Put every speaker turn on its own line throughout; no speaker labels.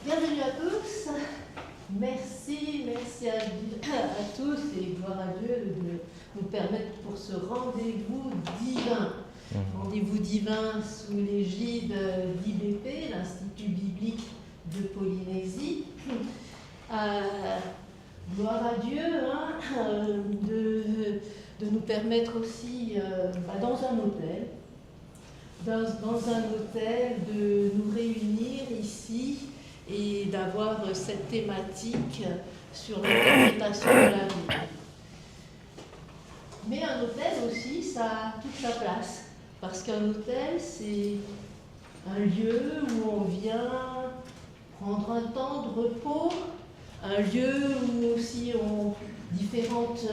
Bienvenue à tous. Merci à tous et gloire à Dieu de nous permettre pour ce rendez-vous divin. Rendez-vous divin sous l'égide d'IBP, l'Institut biblique de Polynésie. Gloire à Dieu de nous permettre aussi dans un hôtel. Dans un hôtel, de nous réunir ici et d'avoir cette thématique sur l'interprétation de la Bible. Mais un hôtel aussi, ça a toute sa place, parce qu'un hôtel, c'est un lieu où on vient prendre un temps de repos, un lieu où aussi différentes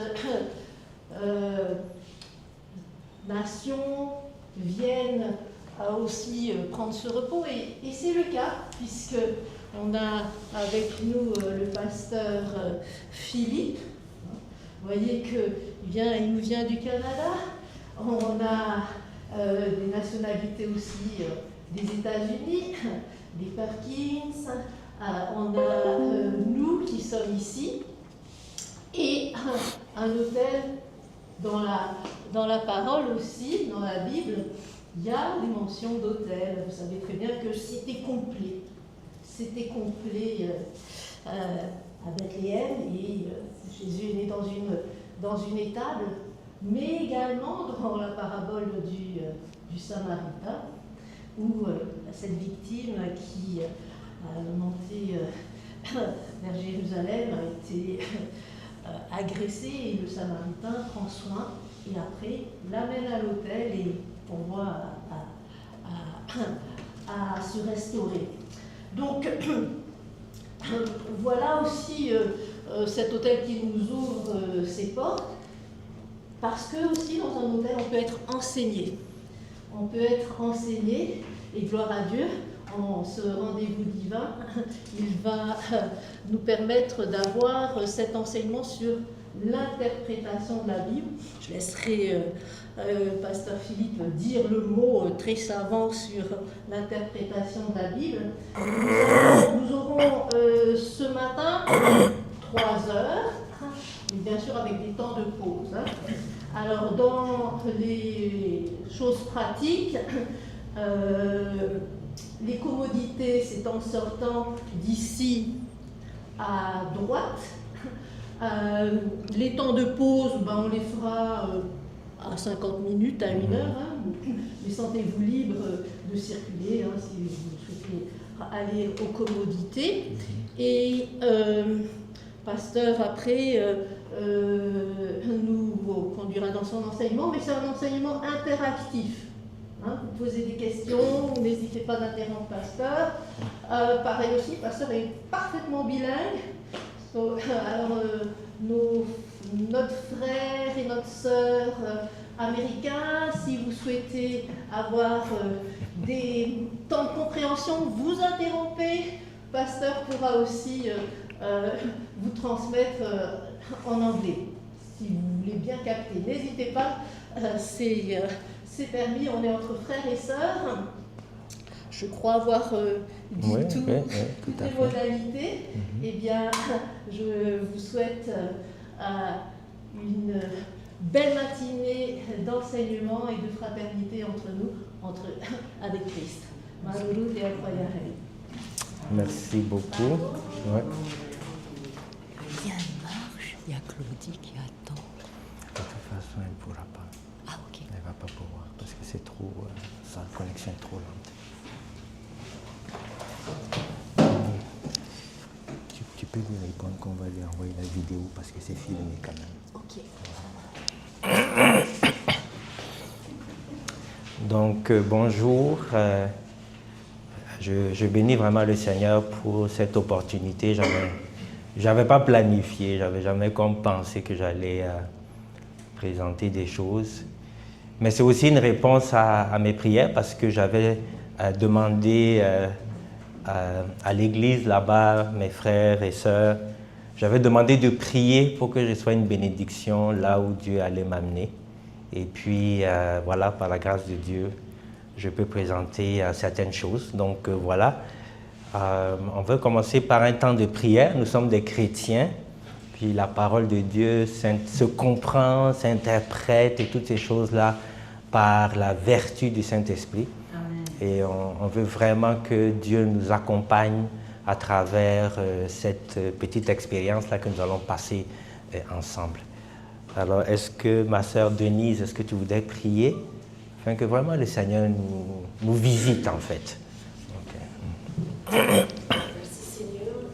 nations viennent aussi prendre ce repos, et c'est le cas, puisque on a avec nous le pasteur Philippe. Vous voyez qu'il nous vient du Canada. On a des nationalités aussi des États-Unis, des Perkins. On a nous qui sommes ici, et un hôtel dans la parole aussi, dans la Bible, il y a des mentions d'hôtel. Vous savez très bien que c'était complet. C'était complet à Bethléem, et Jésus est né dans une étable, mais également dans la parabole du Samaritain, où cette victime qui a monté vers Jérusalem a été agressée, et le Samaritain prend soin et après l'amène à l'hôtel et pourvoit à se restaurer. Donc voilà aussi cet hôtel qui nous ouvre ses portes, parce que aussi dans un hôtel on peut être enseigné. On peut être enseigné, et gloire à Dieu, en ce rendez-vous divin, il va nous permettre d'avoir cet enseignement sur l'interprétation de la Bible. Je laisserai pasteur Philippe dire le mot très savant sur l'interprétation de la Bible. Nous aurons ce matin 3 heures, mais bien sûr avec des temps de pause. Alors dans les choses pratiques, les commodités, c'est en sortant d'ici à droite. Les temps de pause, on les fera à 50 minutes, à 1 heure. Mais sentez-vous libre de circuler si vous souhaitez aller aux commodités. Et pasteur, après, nous conduira dans son enseignement, mais c'est un enseignement interactif. Vous posez des questions, n'hésitez pas d'interrompre pasteur. Pareil aussi, pasteur est parfaitement bilingue. Alors, notre frère et notre sœur américains, si vous souhaitez avoir des temps de compréhension, vous interrompez. Pasteur pourra aussi vous transmettre en anglais, si vous voulez bien capter. N'hésitez pas, c'est permis, on est entre frères et sœurs. Je crois avoir dit toutes les modalités. Eh bien, je vous souhaite une belle matinée d'enseignement et de fraternité entre nous, avec Christ.
Merci beaucoup. Ouais.
Il y a une marche, il y a Claudie qui attend.
De toute façon, elle ne pourra pas.
Ah, ok.
Elle ne va pas pouvoir parce que c'est trop, sa connexion est trop lente. Tu peux lui répondre qu'on va lui envoyer la vidéo parce que c'est filmé quand même.
Ok.
Donc, bonjour. Je bénis vraiment le Seigneur pour cette opportunité. J'avais pas planifié, j'avais jamais comme pensé que j'allais présenter des choses. Mais c'est aussi une réponse à mes prières parce que j'avais demandé à l'église là-bas, mes frères et sœurs, j'avais demandé de prier pour que je sois une bénédiction là où Dieu allait m'amener. Et puis voilà, par la grâce de Dieu, je peux présenter certaines choses. Donc voilà, On veut commencer par un temps de prière. Nous sommes des chrétiens. Puis la parole de Dieu se comprend, s'interprète et toutes ces choses-là par la vertu du Saint-Esprit. Et on veut vraiment que Dieu nous accompagne à travers cette petite expérience-là que nous allons passer ensemble. Alors, est-ce que ma sœur Denise, est-ce que tu voudrais prier afin que vraiment le Seigneur nous visite en fait?
Merci Seigneur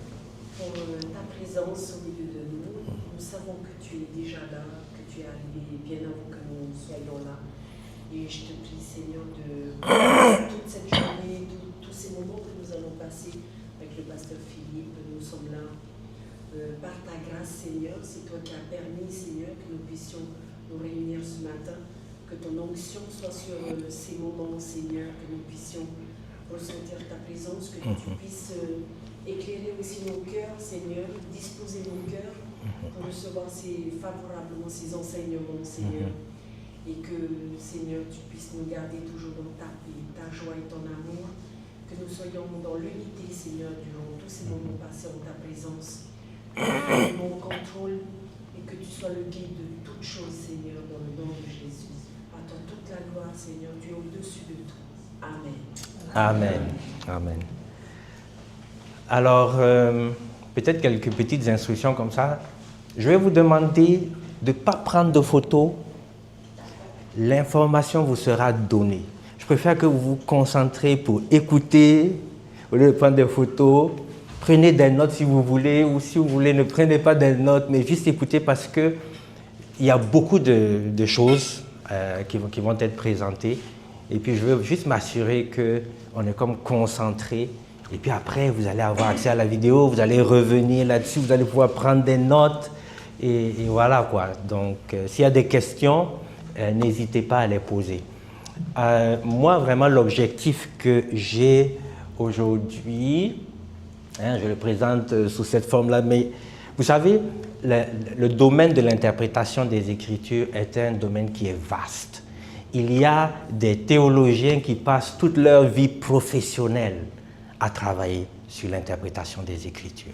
pour ta présence au milieu de nous. Nous savons que tu es déjà là, que tu es arrivé bien avant que nous soyons là. Et je te prie Seigneur de toute cette journée, tous ces moments que nous allons passer avec le pasteur Philippe. Nous sommes là par ta grâce Seigneur. C'est toi qui as permis Seigneur que nous puissions nous réunir ce matin. Que ton onction soit sur ces moments Seigneur, que nous puissions ressentir ta présence, que tu puisses éclairer aussi nos cœurs, Seigneur, disposer nos cœurs pour recevoir favorablement ces enseignements, Seigneur. Et que, Seigneur, tu puisses nous garder toujours dans ta paix, ta joie et ton amour. Que nous soyons dans l'unité, Seigneur, durant tous ces moments passés en ta présence. Mon contrôle et que tu sois le guide de toutes choses, Seigneur, dans le nom de Jésus. À toi toute la gloire, Seigneur, tu es au-dessus de tout. Amen.
Amen. Amen. Alors, peut-être quelques petites instructions comme ça. Je vais vous demander de ne pas prendre de photos. L'information vous sera donnée. Je préfère que vous vous concentrez pour écouter, au lieu de prendre des photos. Prenez des notes si vous voulez, ou si vous voulez, ne prenez pas des notes, mais juste écoutez parce qu'il y a beaucoup de choses qui vont être présentées. Et puis, je veux juste m'assurer qu'on est comme concentré. Et puis après, vous allez avoir accès à la vidéo, vous allez revenir là-dessus, vous allez pouvoir prendre des notes. Et voilà quoi. Donc, s'il y a des questions, n'hésitez pas à les poser. Moi, vraiment, l'objectif que j'ai aujourd'hui, je le présente sous cette forme-là, mais vous savez, le domaine de l'interprétation des Écritures est un domaine qui est vaste. Il y a des théologiens qui passent toute leur vie professionnelle à travailler sur l'interprétation des Écritures.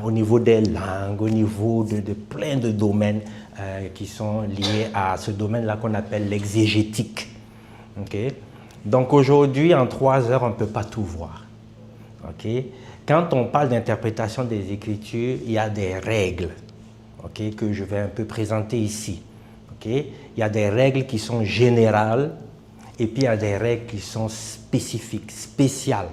Au niveau des langues, au niveau de plein de domaines qui sont liés à ce domaine-là qu'on appelle l'exégétique. Okay? Donc aujourd'hui, en 3 heures, on ne peut pas tout voir. Okay? Quand on parle d'interprétation des Écritures, il y a des règles que je vais un peu présenter ici. Okay? Il y a des règles qui sont générales et puis il y a des règles qui sont spécifiques, spéciales.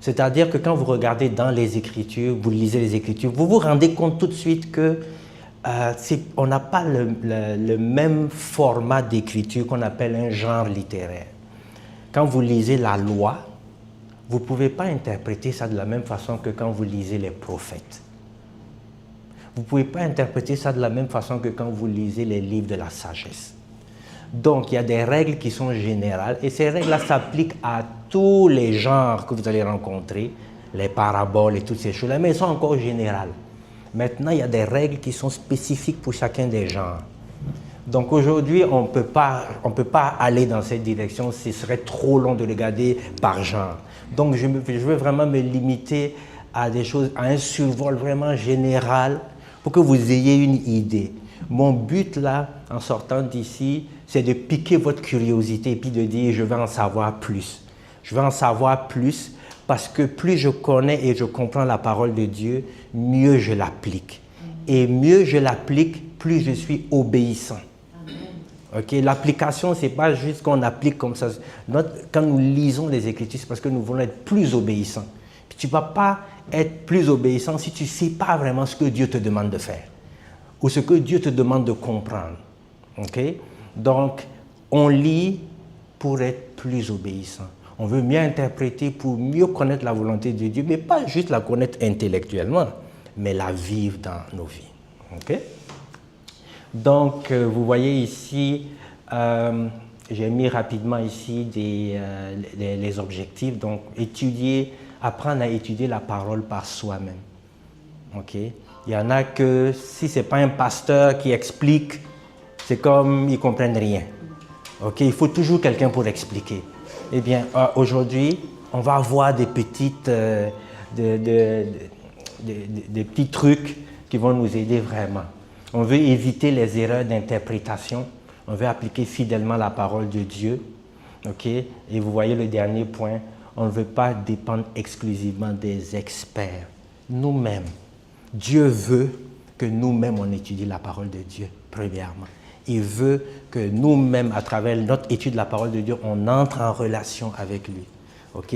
C'est-à-dire que quand vous regardez dans les Écritures, vous lisez les Écritures, vous vous rendez compte tout de suite que on n'a pas le même format d'écriture qu'on appelle un genre littéraire. Quand vous lisez la loi, vous ne pouvez pas interpréter ça de la même façon que quand vous lisez les prophètes. Vous ne pouvez pas interpréter ça de la même façon que quand vous lisez les livres de la sagesse. Donc, il y a des règles qui sont générales et ces règles-là s'appliquent à tous les genres que vous allez rencontrer, les paraboles et toutes ces choses-là, mais elles sont encore générales. Maintenant, il y a des règles qui sont spécifiques pour chacun des genres. Donc aujourd'hui, on ne peut pas aller dans cette direction, ce serait trop long de regarder par genre. Donc je veux vraiment me limiter à des choses, à un survol vraiment général pour que vous ayez une idée. Mon but là, en sortant d'ici, c'est de piquer votre curiosité et puis de dire je veux en savoir plus. Je veux en savoir plus parce que plus je connais et je comprends la parole de Dieu, mieux je l'applique. Et mieux je l'applique, plus je suis obéissant. Okay? L'application, ce n'est pas juste qu'on applique comme ça. Quand nous lisons les Écritures, c'est parce que nous voulons être plus obéissants. Puis tu ne vas pas être plus obéissant si tu ne sais pas vraiment ce que Dieu te demande de faire ou ce que Dieu te demande de comprendre. Okay? Donc, on lit pour être plus obéissant. On veut mieux interpréter pour mieux connaître la volonté de Dieu, mais pas juste la connaître intellectuellement, mais la vivre dans nos vies. Okay? Donc, vous voyez ici, j'ai mis rapidement ici les objectifs. Donc, apprendre à étudier la parole par soi-même. Okay? Il y en a que, si ce n'est pas un pasteur qui explique, c'est comme ils ne comprennent rien. Okay? Il faut toujours quelqu'un pour expliquer. Eh bien, aujourd'hui, on va avoir des petites, des petits trucs qui vont nous aider vraiment. On veut éviter les erreurs d'interprétation. On veut appliquer fidèlement la parole de Dieu. OK? Et vous voyez le dernier point, on ne veut pas dépendre exclusivement des experts. Nous-mêmes, Dieu veut que nous-mêmes on étudie la parole de Dieu, premièrement. Il veut que nous-mêmes, à travers notre étude de la parole de Dieu, on entre en relation avec lui. OK?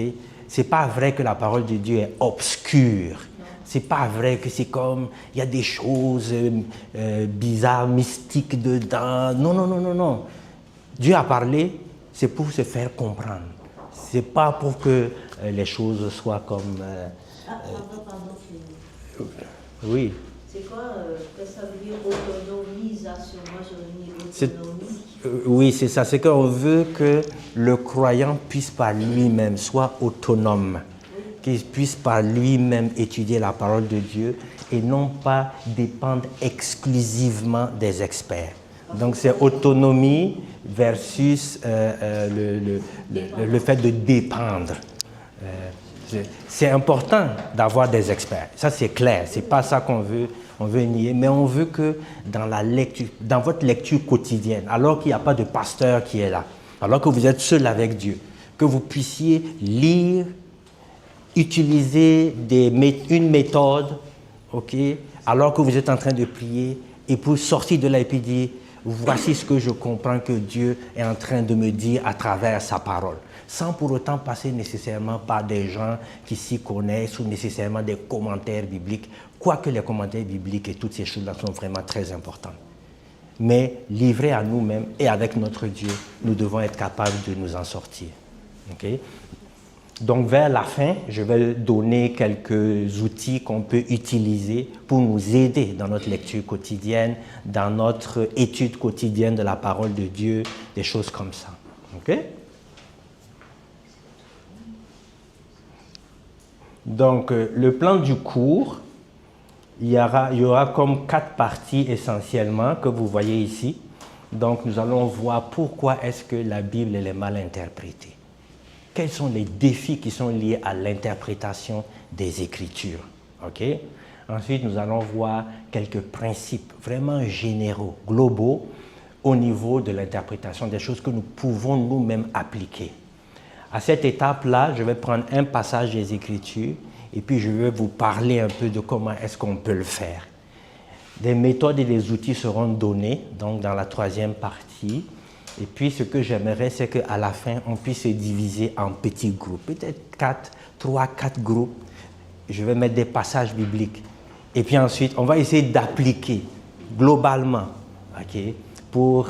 Ce n'est pas vrai que la parole de Dieu est obscure. Ce n'est pas vrai que c'est comme, il y a des choses bizarres, mystiques dedans. Non, non, non, non, non. Dieu a parlé, c'est pour se faire comprendre. Ce n'est pas pour que les choses soient comme... oui.
C'est quoi que ça veut dire autonomisation? Moi, je veux dire autonomie.
Oui, c'est ça. C'est qu'on veut que le croyant puisse par lui-même soit autonome, qu'il puisse par lui-même étudier la parole de Dieu et non pas dépendre exclusivement des experts. Donc c'est autonomie versus le fait de dépendre. C'est important d'avoir des experts. Ça, c'est clair. Ce n'est pas ça qu'on veut nier. Mais on veut que dans votre lecture quotidienne, alors qu'il n'y a pas de pasteur qui est là, alors que vous êtes seul avec Dieu, que vous puissiez lire, utiliser une méthode, OK, alors que vous êtes en train de prier, et pour sortir de là et puis dire, voici ce que je comprends que Dieu est en train de me dire à travers sa parole. Sans pour autant passer nécessairement par des gens qui s'y connaissent ou nécessairement des commentaires bibliques, quoique les commentaires bibliques et toutes ces choses-là sont vraiment très importantes. Mais livrés à nous-mêmes et avec notre Dieu, nous devons être capables de nous en sortir. Okay? Donc vers la fin, je vais donner quelques outils qu'on peut utiliser pour nous aider dans notre lecture quotidienne, dans notre étude quotidienne de la parole de Dieu, des choses comme ça. Okay? Donc, le plan du cours, il y aura comme 4 parties essentiellement que vous voyez ici. Donc, nous allons voir pourquoi est-ce que la Bible elle est mal interprétée. Quels sont les défis qui sont liés à l'interprétation des Écritures. Okay? Ensuite, nous allons voir quelques principes vraiment généraux, globaux, au niveau de l'interprétation des choses que nous pouvons nous-mêmes appliquer. À cette étape-là, je vais prendre un passage des Écritures et puis je vais vous parler un peu de comment est-ce qu'on peut le faire. Des méthodes et des outils seront donnés donc dans la 3e partie. Et puis ce que j'aimerais, c'est qu'à la fin, on puisse se diviser en petits groupes, peut-être 3-4 groupes. Je vais mettre des passages bibliques. Et puis ensuite, on va essayer d'appliquer globalement, okay, pour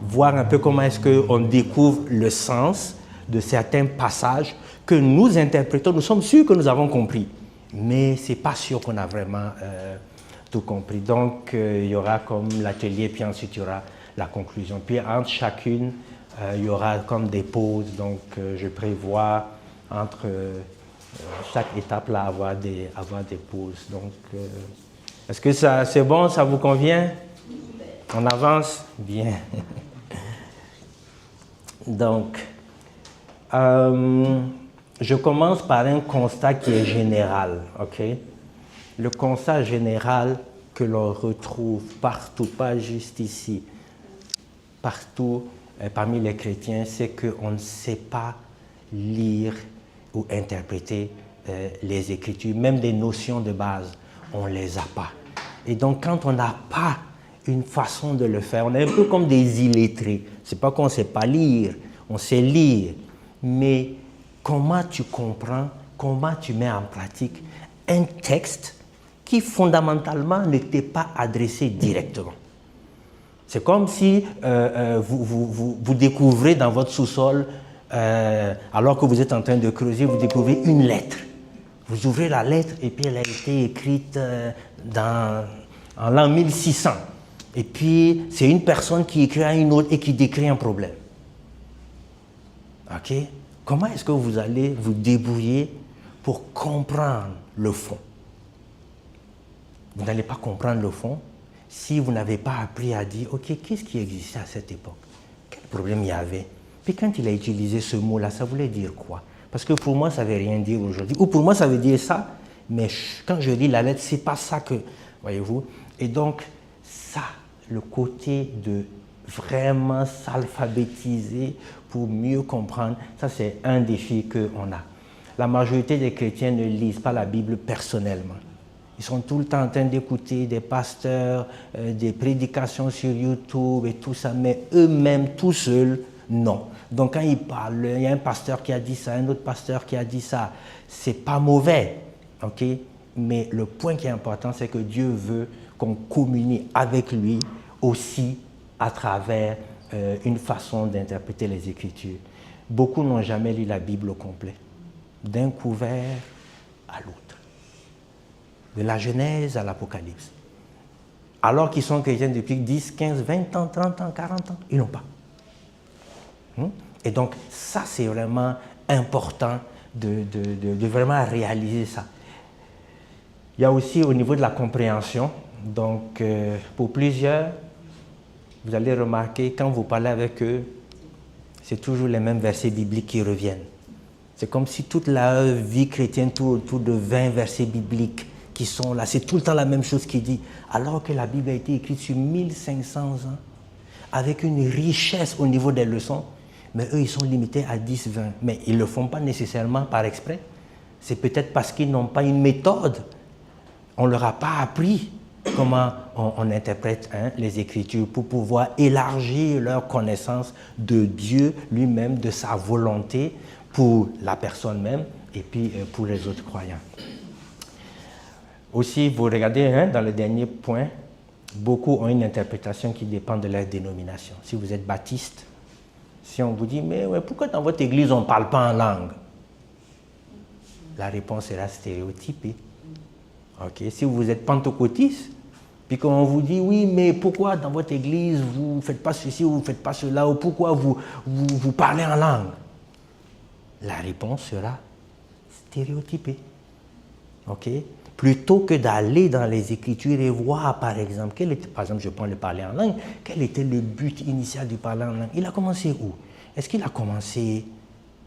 voir un peu comment est-ce qu'on découvre le sens de certains passages que nous interprétons. Nous sommes sûrs que nous avons compris, mais ce n'est pas sûr qu'on a vraiment tout compris. Donc, il y aura comme l'atelier, puis ensuite, il y aura la conclusion. Puis, entre chacune, il y aura comme des pauses. Donc, je prévois entre chaque étape, là, avoir des pauses. Donc, est-ce que c'est bon, ça vous convient? On avance? Bien. Donc, je commence par un constat qui est général, ok? Le constat général que l'on retrouve partout, pas juste ici, partout parmi les chrétiens, c'est qu'on ne sait pas lire ou interpréter les Écritures, même des notions de base, on ne les a pas. Et donc, quand on n'a pas une façon de le faire, on est un peu comme des illettrés. Ce n'est pas qu'on ne sait pas lire, on sait lire. Mais comment tu comprends, comment tu mets en pratique un texte qui fondamentalement ne t'est pas adressé directement. C'est comme si vous découvrez dans votre sous-sol, alors que vous êtes en train de creuser, vous découvrez une lettre. Vous ouvrez la lettre et puis elle a été écrite en l'an 1600. Et puis c'est une personne qui écrit à une autre et qui décrit un problème. Ok? Comment est-ce que vous allez vous débrouiller pour comprendre le fond? Vous n'allez pas comprendre le fond si vous n'avez pas appris à dire, ok, qu'est-ce qui existait à cette époque? Quel problème il y avait? Puis quand il a utilisé ce mot-là, ça voulait dire quoi? Parce que pour moi, ça ne veut rien dire aujourd'hui. Ou pour moi, ça veut dire ça, mais quand je lis la lettre, ce n'est pas ça que... Voyez-vous? Et donc, ça, le côté de vraiment s'alphabétiser pour mieux comprendre, ça c'est un défi qu'on a. La majorité des chrétiens ne lisent pas la Bible personnellement. Ils sont tout le temps en train d'écouter des pasteurs, des prédications sur YouTube et tout ça, mais eux-mêmes, tout seuls, non. Donc quand ils parlent, il y a un pasteur qui a dit ça, un autre pasteur qui a dit ça, c'est pas mauvais, ok? Mais le point qui est important, c'est que Dieu veut qu'on communie avec lui aussi à travers une façon d'interpréter les Écritures. Beaucoup n'ont jamais lu la Bible au complet, d'un couvert à l'autre, de la Genèse à l'Apocalypse. Alors qu'ils sont chrétiens depuis 10, 15, 20 ans, 30 ans, 40 ans, ils n'ont pas. Et donc, ça, c'est vraiment important de vraiment réaliser ça. Il y a aussi au niveau de la compréhension, donc pour plusieurs, vous allez remarquer, quand vous parlez avec eux, c'est toujours les mêmes versets bibliques qui reviennent. C'est comme si toute la vie chrétienne tourne autour de 20 versets bibliques qui sont là. C'est tout le temps la même chose qui dit. Alors que la Bible a été écrite sur 1500 ans, avec une richesse au niveau des leçons, mais eux, ils sont limités à 10, 20. Mais ils ne le font pas nécessairement par exprès. C'est peut-être parce qu'ils n'ont pas une méthode. On ne leur a pas appris comment on interprète les Écritures pour pouvoir élargir leur connaissance de Dieu lui-même, de sa volonté pour la personne même et puis pour les autres croyants. Aussi, vous regardez dans le dernier point, beaucoup ont une interprétation qui dépend de leur dénomination. Si vous êtes baptiste, si on vous dit « mais ouais, pourquoi dans votre église on ne parle pas en langue ?» La réponse sera stéréotypée. Okay. Si vous êtes pentecôtiste, puis qu'on vous dit « oui, mais pourquoi dans votre église vous ne faites pas ceci ou vous ne faites pas cela ou pourquoi vous parlez en langue ?» La réponse sera stéréotypée. Okay. Plutôt que d'aller dans les Écritures et voir, par exemple, je prends le parler en langue, quel était le but initial du parler en langue? Il a commencé où? Est-ce qu'il a commencé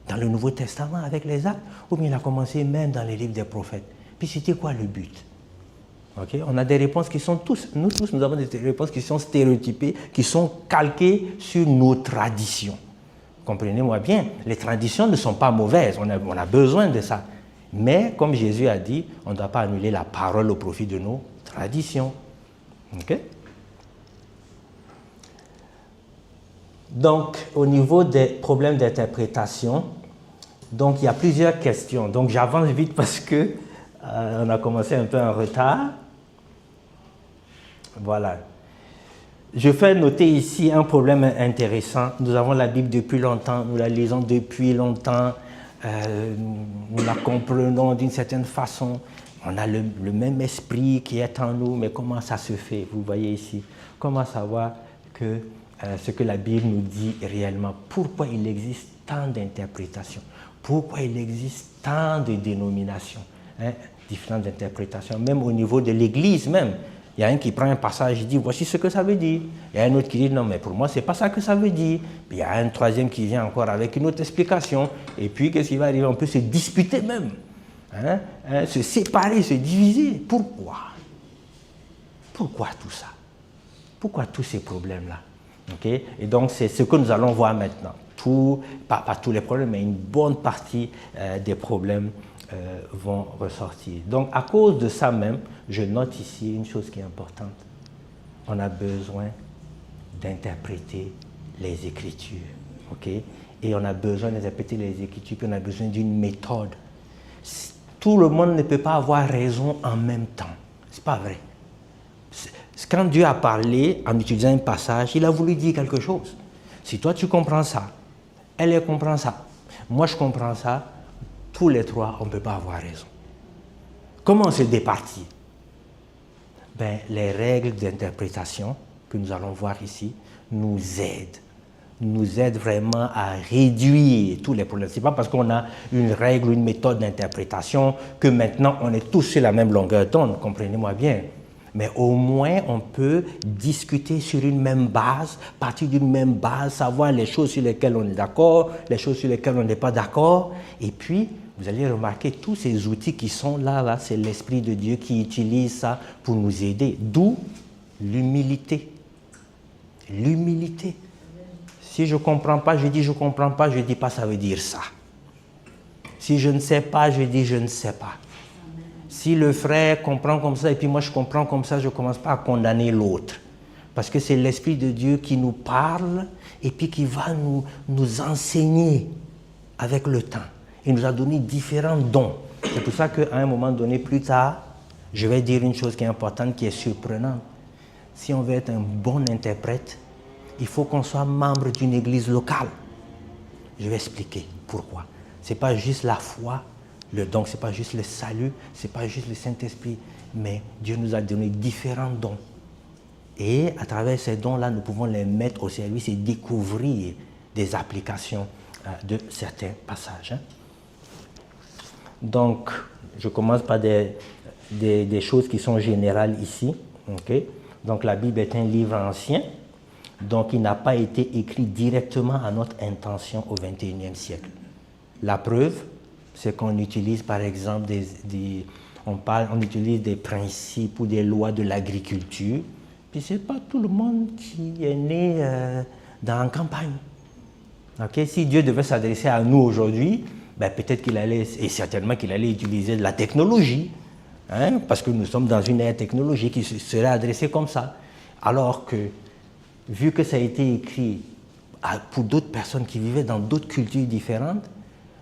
dans le Nouveau Testament avec les actes ou bien il a commencé même dans les livres des prophètes? Puis c'était quoi le but? Okay? On a des réponses qui sont nous avons des réponses qui sont stéréotypées, qui sont calquées sur nos traditions. Comprenez-moi bien, les traditions ne sont pas mauvaises, on a besoin de ça. Mais, comme Jésus a dit, on ne doit pas annuler la parole au profit de nos traditions. Okay? Donc, au niveau des problèmes d'interprétation, donc il y a plusieurs questions. Donc, j'avance vite parce que on a commencé un peu en retard. Voilà. Je fais noter ici un problème intéressant. Nous avons la Bible depuis longtemps, nous la lisons depuis longtemps. Nous la comprenons d'une certaine façon, on a le même esprit qui est en nous, mais comment ça se fait? Vous voyez ici, comment savoir que ce que la Bible nous dit réellement? Pourquoi il existe tant d'interprétations? Pourquoi il existe tant de dénominations, différentes interprétations, même au niveau de l'Église même? Il y a un qui prend un passage et dit « voici ce que ça veut dire ». Il y a un autre qui dit « non, mais pour moi, ce n'est pas ça que ça veut dire ». Puis il y a un troisième qui vient encore avec une autre explication. Et puis, qu'est-ce qui va arriver? On peut se disputer même, se séparer, se diviser. Pourquoi? Pourquoi tout ça? Pourquoi tous ces problèmes-là? Okay? Et donc, c'est ce que nous allons voir maintenant. Pas tous les problèmes, mais une bonne partie des problèmes vont ressortir. Donc, à cause de ça même, je note ici une chose qui est importante. On a besoin d'interpréter les Écritures. Okay? Et on a besoin d'interpréter les Écritures, puis on a besoin d'une méthode. Tout le monde ne peut pas avoir raison en même temps. Ce n'est pas vrai. Quand Dieu a parlé, en utilisant un passage, il a voulu dire quelque chose. Si toi tu comprends ça, elle comprend ça, moi je comprends ça, tous les trois, on ne peut pas avoir raison. Comment on se départit? Les règles d'interprétation que nous allons voir ici nous aident vraiment à réduire tous les problèmes. Ce n'est pas parce qu'on a une règle, une méthode d'interprétation que maintenant on est tous sur la même longueur d'onde, comprenez-moi bien. Mais au moins, on peut discuter sur une même base, partir d'une même base, savoir les choses sur lesquelles on est d'accord, les choses sur lesquelles on n'est pas d'accord. Et puis, vous allez remarquer tous ces outils qui sont là, c'est l'Esprit de Dieu qui utilise ça pour nous aider. D'où l'humilité. L'humilité. Si je ne comprends pas, je dis je ne comprends pas, je ne dis pas ça veut dire ça. Si je ne sais pas, je dis je ne sais pas. Si le frère comprend comme ça et puis moi je comprends comme ça, je ne commence pas à condamner l'autre. Parce que c'est l'Esprit de Dieu qui nous parle et puis qui va nous enseigner avec le temps. Il nous a donné différents dons. C'est pour ça qu'à un moment donné, plus tard, je vais dire une chose qui est importante, qui est surprenante. Si on veut être un bon interprète, il faut qu'on soit membre d'une église locale. Je vais expliquer pourquoi. Ce n'est pas juste la foi, le don, ce n'est pas juste le salut, ce n'est pas juste le Saint-Esprit, mais Dieu nous a donné différents dons. Et à travers ces dons-là, nous pouvons les mettre au service et découvrir des applications de certains passages. Donc, je commence par des choses qui sont générales ici. Okay? Donc, la Bible est un livre ancien, donc il n'a pas été écrit directement à notre intention au XXIe siècle. La preuve, c'est qu'on utilise par exemple on utilise des principes ou des lois de l'agriculture, puis ce n'est pas tout le monde qui est né dans la campagne. Okay? Si Dieu devait s'adresser à nous aujourd'hui, ben peut-être qu'il allait, et certainement qu'il allait utiliser de la technologie, hein, parce que nous sommes dans une ère technologique qui serait adressée comme ça. Alors que, vu que ça a été écrit pour d'autres personnes qui vivaient dans d'autres cultures différentes,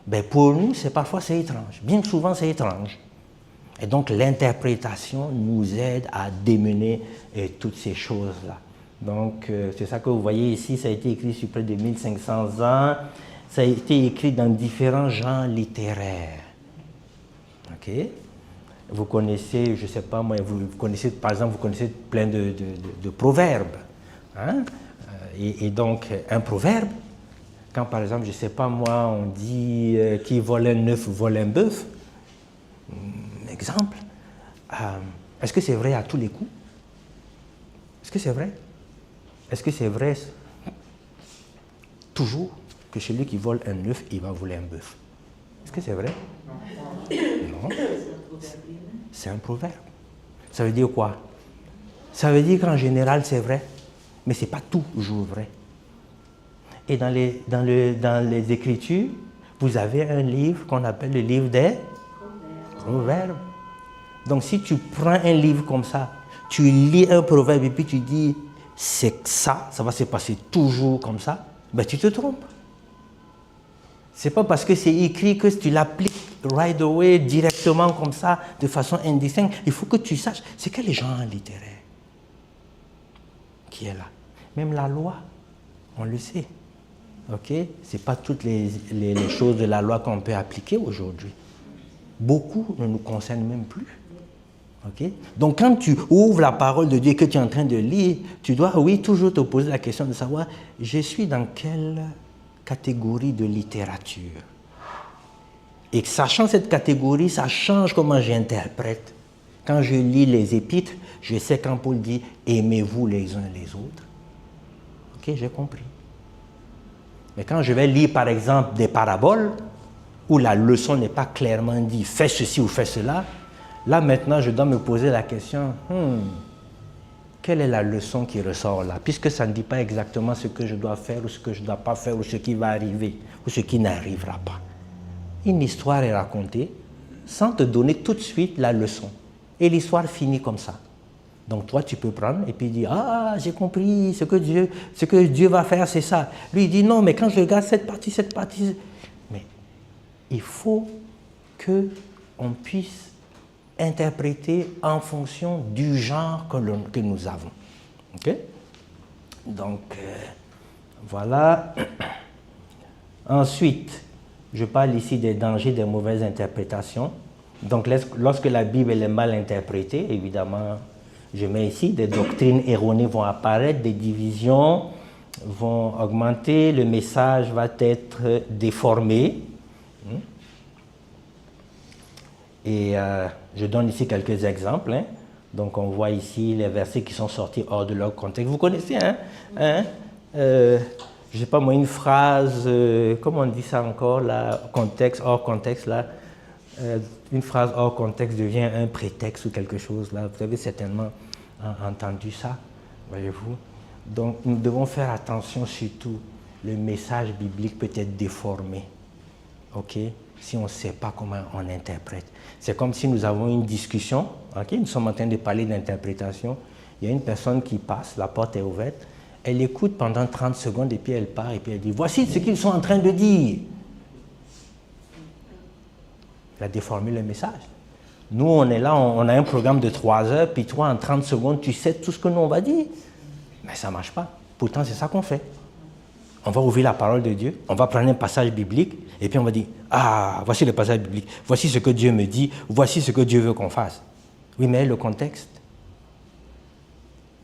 ben pour nous, parfois c'est étrange. Bien souvent, c'est étrange. Et donc, l'interprétation nous aide à démêler toutes ces choses-là. Donc, c'est ça que vous voyez ici, ça a été écrit sur près de 1500 ans. Ça a été écrit dans différents genres littéraires. Ok? Vous connaissez, je ne sais pas moi, vous connaissez, par exemple, vous connaissez plein de proverbes. Hein? Et donc, un proverbe, quand par exemple, je ne sais pas moi, on dit qui vole un œuf vole un bœuf, exemple, est-ce que c'est vrai à tous les coups? Est-ce que c'est vrai? Est-ce que c'est vrai toujours que celui qui vole un œuf, il va voler un bœuf? Est-ce que c'est vrai? Non. C'est un proverbe. Ça veut dire quoi? Ça veut dire qu'en général, c'est vrai, mais ce n'est pas toujours vrai. Et dans les Écritures, vous avez un livre qu'on appelle le livre des proverbes. Donc si tu prends un livre comme ça, tu lis un proverbe et puis tu dis c'est ça, ça va se passer toujours comme ça, ben tu te trompes. C'est pas parce que c'est écrit que tu l'appliques right away, directement comme ça, de façon indistincte. Il faut que tu saches, c'est quel genre littéraire qui est là. Même la loi, on le sait. Ok? Ce n'est pas toutes les choses de la loi qu'on peut appliquer aujourd'hui. Beaucoup ne nous concernent même plus. Okay? Donc quand tu ouvres la parole de Dieu que tu es en train de lire, tu dois, oui, toujours te poser la question de savoir, je suis dans quelle catégorie de littérature? Et sachant cette catégorie, ça change comment j'interprète. Quand je lis les épîtres, je sais quand Paul dit « aimez-vous les uns les autres ». Ok, j'ai compris. Mais quand je vais lire par exemple des paraboles, où la leçon n'est pas clairement dit « fais ceci ou fais cela », là maintenant je dois me poser la question « quelle est la leçon qui ressort là ?» Puisque ça ne dit pas exactement ce que je dois faire ou ce que je ne dois pas faire ou ce qui va arriver ou ce qui n'arrivera pas. Une histoire est racontée sans te donner tout de suite la leçon. Et l'histoire finit comme ça. Donc toi, tu peux prendre et puis dire « Ah, j'ai compris, ce que Dieu va faire, c'est ça. » Lui, il dit « Non, mais quand je regarde cette partie... » Mais il faut qu'on puisse interpréter en fonction du genre que nous avons. Okay? Donc, voilà. Ensuite, je parle ici des dangers des mauvaises interprétations. Donc, lorsque la Bible est mal interprétée, évidemment, je mets ici, des doctrines erronées vont apparaître, des divisions vont augmenter, le message va être déformé. Et je donne ici quelques exemples. Hein. Donc on voit ici les versets qui sont sortis hors de leur contexte. Vous connaissez, hein? Je sais pas moi, une phrase, comment on dit ça encore, là, contexte, hors contexte, là. Une phrase hors contexte devient un prétexte ou quelque chose, là. Vous avez certainement entendu ça, voyez-vous. Donc nous devons faire attention surtout. Le message biblique peut être déformé, ok, si on ne sait pas comment on interprète. C'est comme si nous avons une discussion, ok, nous sommes en train de parler d'interprétation, il y a une personne qui passe, la porte est ouverte, elle écoute pendant 30 secondes et puis elle part et puis elle dit « Voici ce qu'ils sont en train de dire ». Elle a déformé le message. Nous, on est là, on a un programme de 3 heures, puis toi, en 30 secondes, tu sais tout ce que nous, on va dire. Mais ça ne marche pas. Pourtant, c'est ça qu'on fait. On va ouvrir la parole de Dieu, on va prendre un passage biblique, et puis on va dire « Ah, voici le passage biblique, voici ce que Dieu me dit, voici ce que Dieu veut qu'on fasse. » Oui, mais le contexte.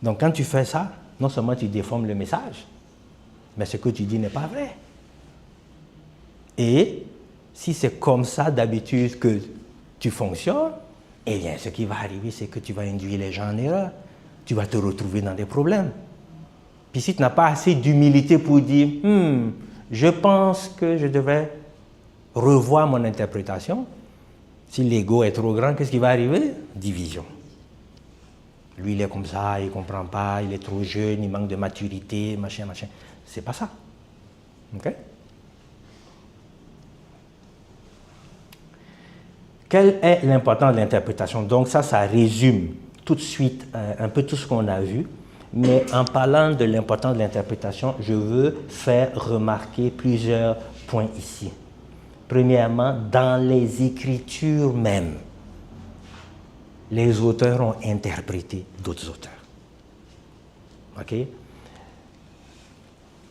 Donc quand tu fais ça, non seulement tu déformes le message, mais ce que tu dis n'est pas vrai. Et si c'est comme ça d'habitude que tu fonctionnes, eh bien ce qui va arriver, c'est que tu vas induire les gens en erreur. Tu vas te retrouver dans des problèmes. Puis si tu n'as pas assez d'humilité pour dire « je pense que je devrais revoir mon interprétation », si l'ego est trop grand, qu'est-ce qui va arriver? Division. Lui, il est comme ça, il ne comprend pas, il est trop jeune, il manque de maturité, machin, machin. C'est pas ça. OK? Quelle est l'importance de l'interprétation? Donc ça résume tout de suite un peu tout ce qu'on a vu. Mais en parlant de l'importance de l'interprétation, je veux faire remarquer plusieurs points ici. Premièrement, dans les Écritures même, les auteurs ont interprété d'autres auteurs. OK?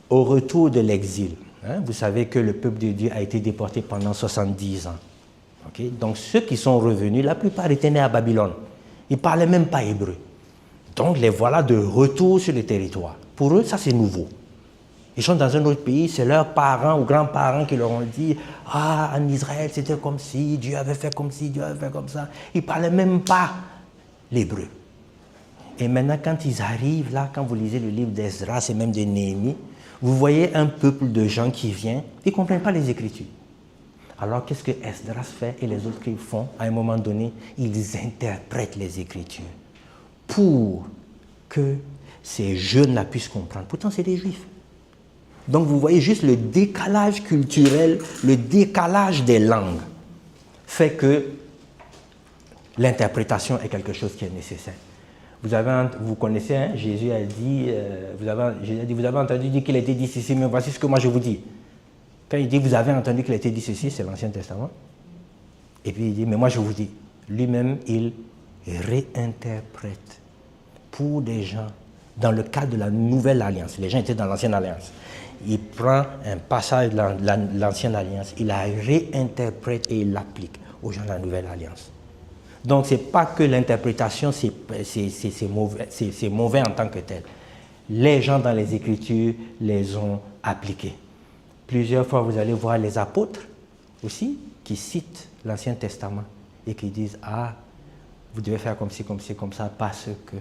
Au retour de l'exil, vous savez que le peuple de Dieu a été déporté pendant 70 ans. Okay? Donc ceux qui sont revenus, la plupart étaient nés à Babylone. Ils ne parlaient même pas hébreu. Donc les voilà de retour sur le territoire. Pour eux, ça c'est nouveau. Ils sont dans un autre pays, c'est leurs parents ou grands-parents qui leur ont dit « Ah, en Israël, c'était comme si, Dieu avait fait comme si, Dieu avait fait comme ça. » Ils ne parlaient même pas l'hébreu. Et maintenant, quand ils arrivent là, quand vous lisez le livre d'Esdras et même de Néhémie, vous voyez un peuple de gens qui vient, ils ne comprennent pas les Écritures. Alors, qu'est-ce que Esdras fait et les autres qui font? À un moment donné, ils interprètent les Écritures pour que ces jeunes-là puissent comprendre. Pourtant, c'est des Juifs. Donc, vous voyez juste le décalage culturel, le décalage des langues fait que l'interprétation est quelque chose qui est nécessaire. Vous connaissez, hein, Jésus a dit, vous avez entendu dire qu'il a été dit ceci, mais voici ce que moi je vous dis. Quand il dit, vous avez entendu qu'il a été dit ceci, c'est l'Ancien Testament. Et puis il dit, mais moi je vous dis, lui-même, il réinterprète pour des gens dans le cadre de la Nouvelle Alliance. Les gens étaient dans l'Ancienne Alliance. Il prend un passage de l'Ancienne Alliance, il la réinterprète et il l'applique aux gens de la Nouvelle Alliance. Donc, ce n'est pas que l'interprétation, c'est mauvais en tant que tel. Les gens dans les Écritures les ont appliqués. Plusieurs fois, vous allez voir les apôtres aussi qui citent l'Ancien Testament et qui disent « Ah, vous devez faire comme ci, comme ça, parce que… »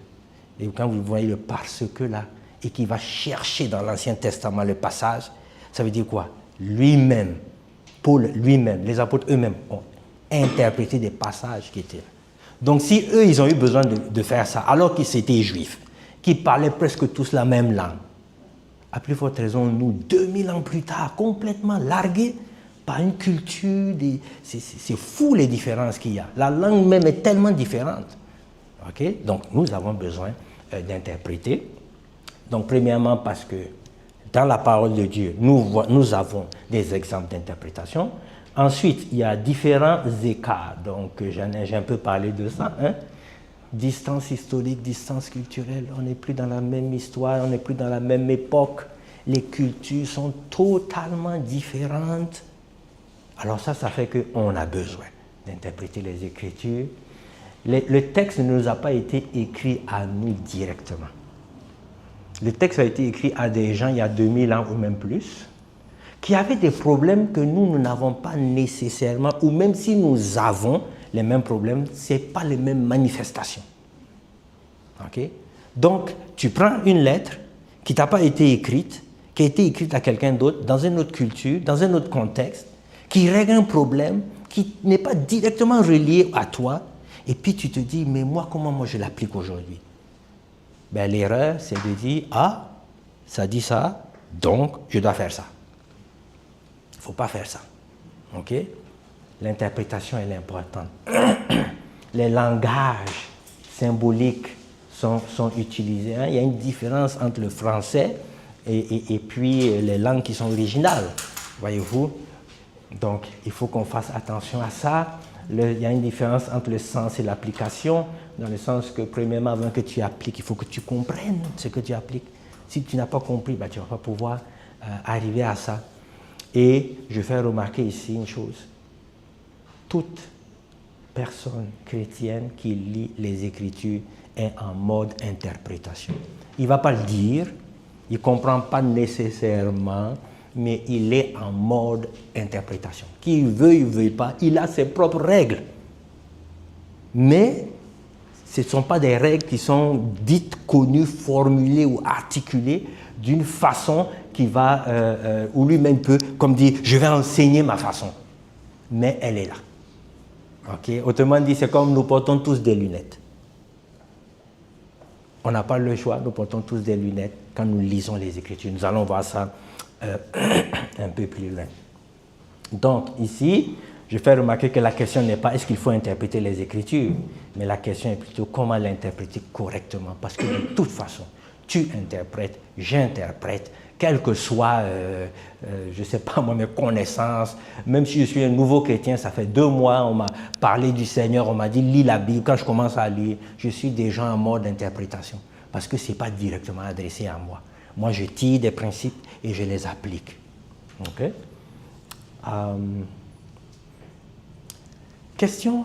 Et quand vous voyez le « parce que » là, et qui va chercher dans l'Ancien Testament le passage, ça veut dire quoi? Lui-même, Paul lui-même, les apôtres eux-mêmes ont interprété des passages qui étaient là. Donc si eux, ils ont eu besoin de faire ça, alors qu'ils étaient juifs, qui parlaient presque tous la même langue, à plus forte raison, nous, 2000 ans plus tard, complètement largués par une culture, c'est fou les différences qu'il y a. La langue même est tellement différente. Okay? Donc nous avons besoin d'interpréter. Donc premièrement parce que dans la parole de Dieu, nous avons des exemples d'interprétation. Ensuite, il y a différents écarts. Donc j'ai un peu parlé de ça. Hein? Distance historique, distance culturelle, on n'est plus dans la même histoire, on n'est plus dans la même époque. Les cultures sont totalement différentes. Alors ça fait qu'on a besoin d'interpréter les Écritures. Le texte ne nous a pas été écrit à nous directement. Le texte a été écrit à des gens il y a 2000 ans ou même plus, qui avaient des problèmes que nous n'avons pas nécessairement, ou même si nous avons les mêmes problèmes, ce n'est pas les mêmes manifestations. Okay? Donc, tu prends une lettre qui t'a pas été écrite, qui a été écrite à quelqu'un d'autre, dans une autre culture, dans un autre contexte, qui règle un problème qui n'est pas directement relié à toi, et puis tu te dis, mais moi, comment moi je l'applique aujourd'hui? Ben, l'erreur, c'est de dire, ah, ça dit ça, donc je dois faire ça. Il ne faut pas faire ça. OK? L'interprétation, elle est importante. Les langages symboliques sont utilisés. Hein? Il y a une différence entre le français et puis les langues qui sont originales, voyez-vous. Donc, il faut qu'on fasse attention à ça. Il y a une différence entre le sens et l'application, dans le sens que, premièrement, avant que tu appliques, il faut que tu comprennes ce que tu appliques. Si tu n'as pas compris, ben, tu ne vas pas pouvoir arriver à ça. Et je fais remarquer ici une chose. Toute personne chrétienne qui lit les Écritures est en mode interprétation. Il ne va pas le dire, il ne comprend pas nécessairement, mais il est en mode interprétation. Qu'il veuille ou ne veuille pas, il a ses propres règles. Mais ce ne sont pas des règles qui sont dites, connues, formulées ou articulées d'une façon qui va, où lui-même peut, comme dire, je vais enseigner ma façon. Mais elle est là. Okay? Autrement dit, c'est comme nous portons tous des lunettes. On n'a pas le choix, nous portons tous des lunettes quand nous lisons les Écritures. Nous allons voir ça un peu plus loin. Donc, ici, je fais remarquer que la question n'est pas est-ce qu'il faut interpréter les Écritures, mais la question est plutôt comment l'interpréter correctement. Parce que de toute façon, tu interprètes, j'interprète, quelles que soient, je ne sais pas moi, mes connaissances. Même si je suis un nouveau chrétien, ça fait 2 mois, on m'a parlé du Seigneur, on m'a dit lis la Bible. Quand je commence à lire, je suis déjà en mode d'interprétation. Parce que ce n'est pas directement adressé à moi. Moi, je tire des principes et je les applique. OK? Question?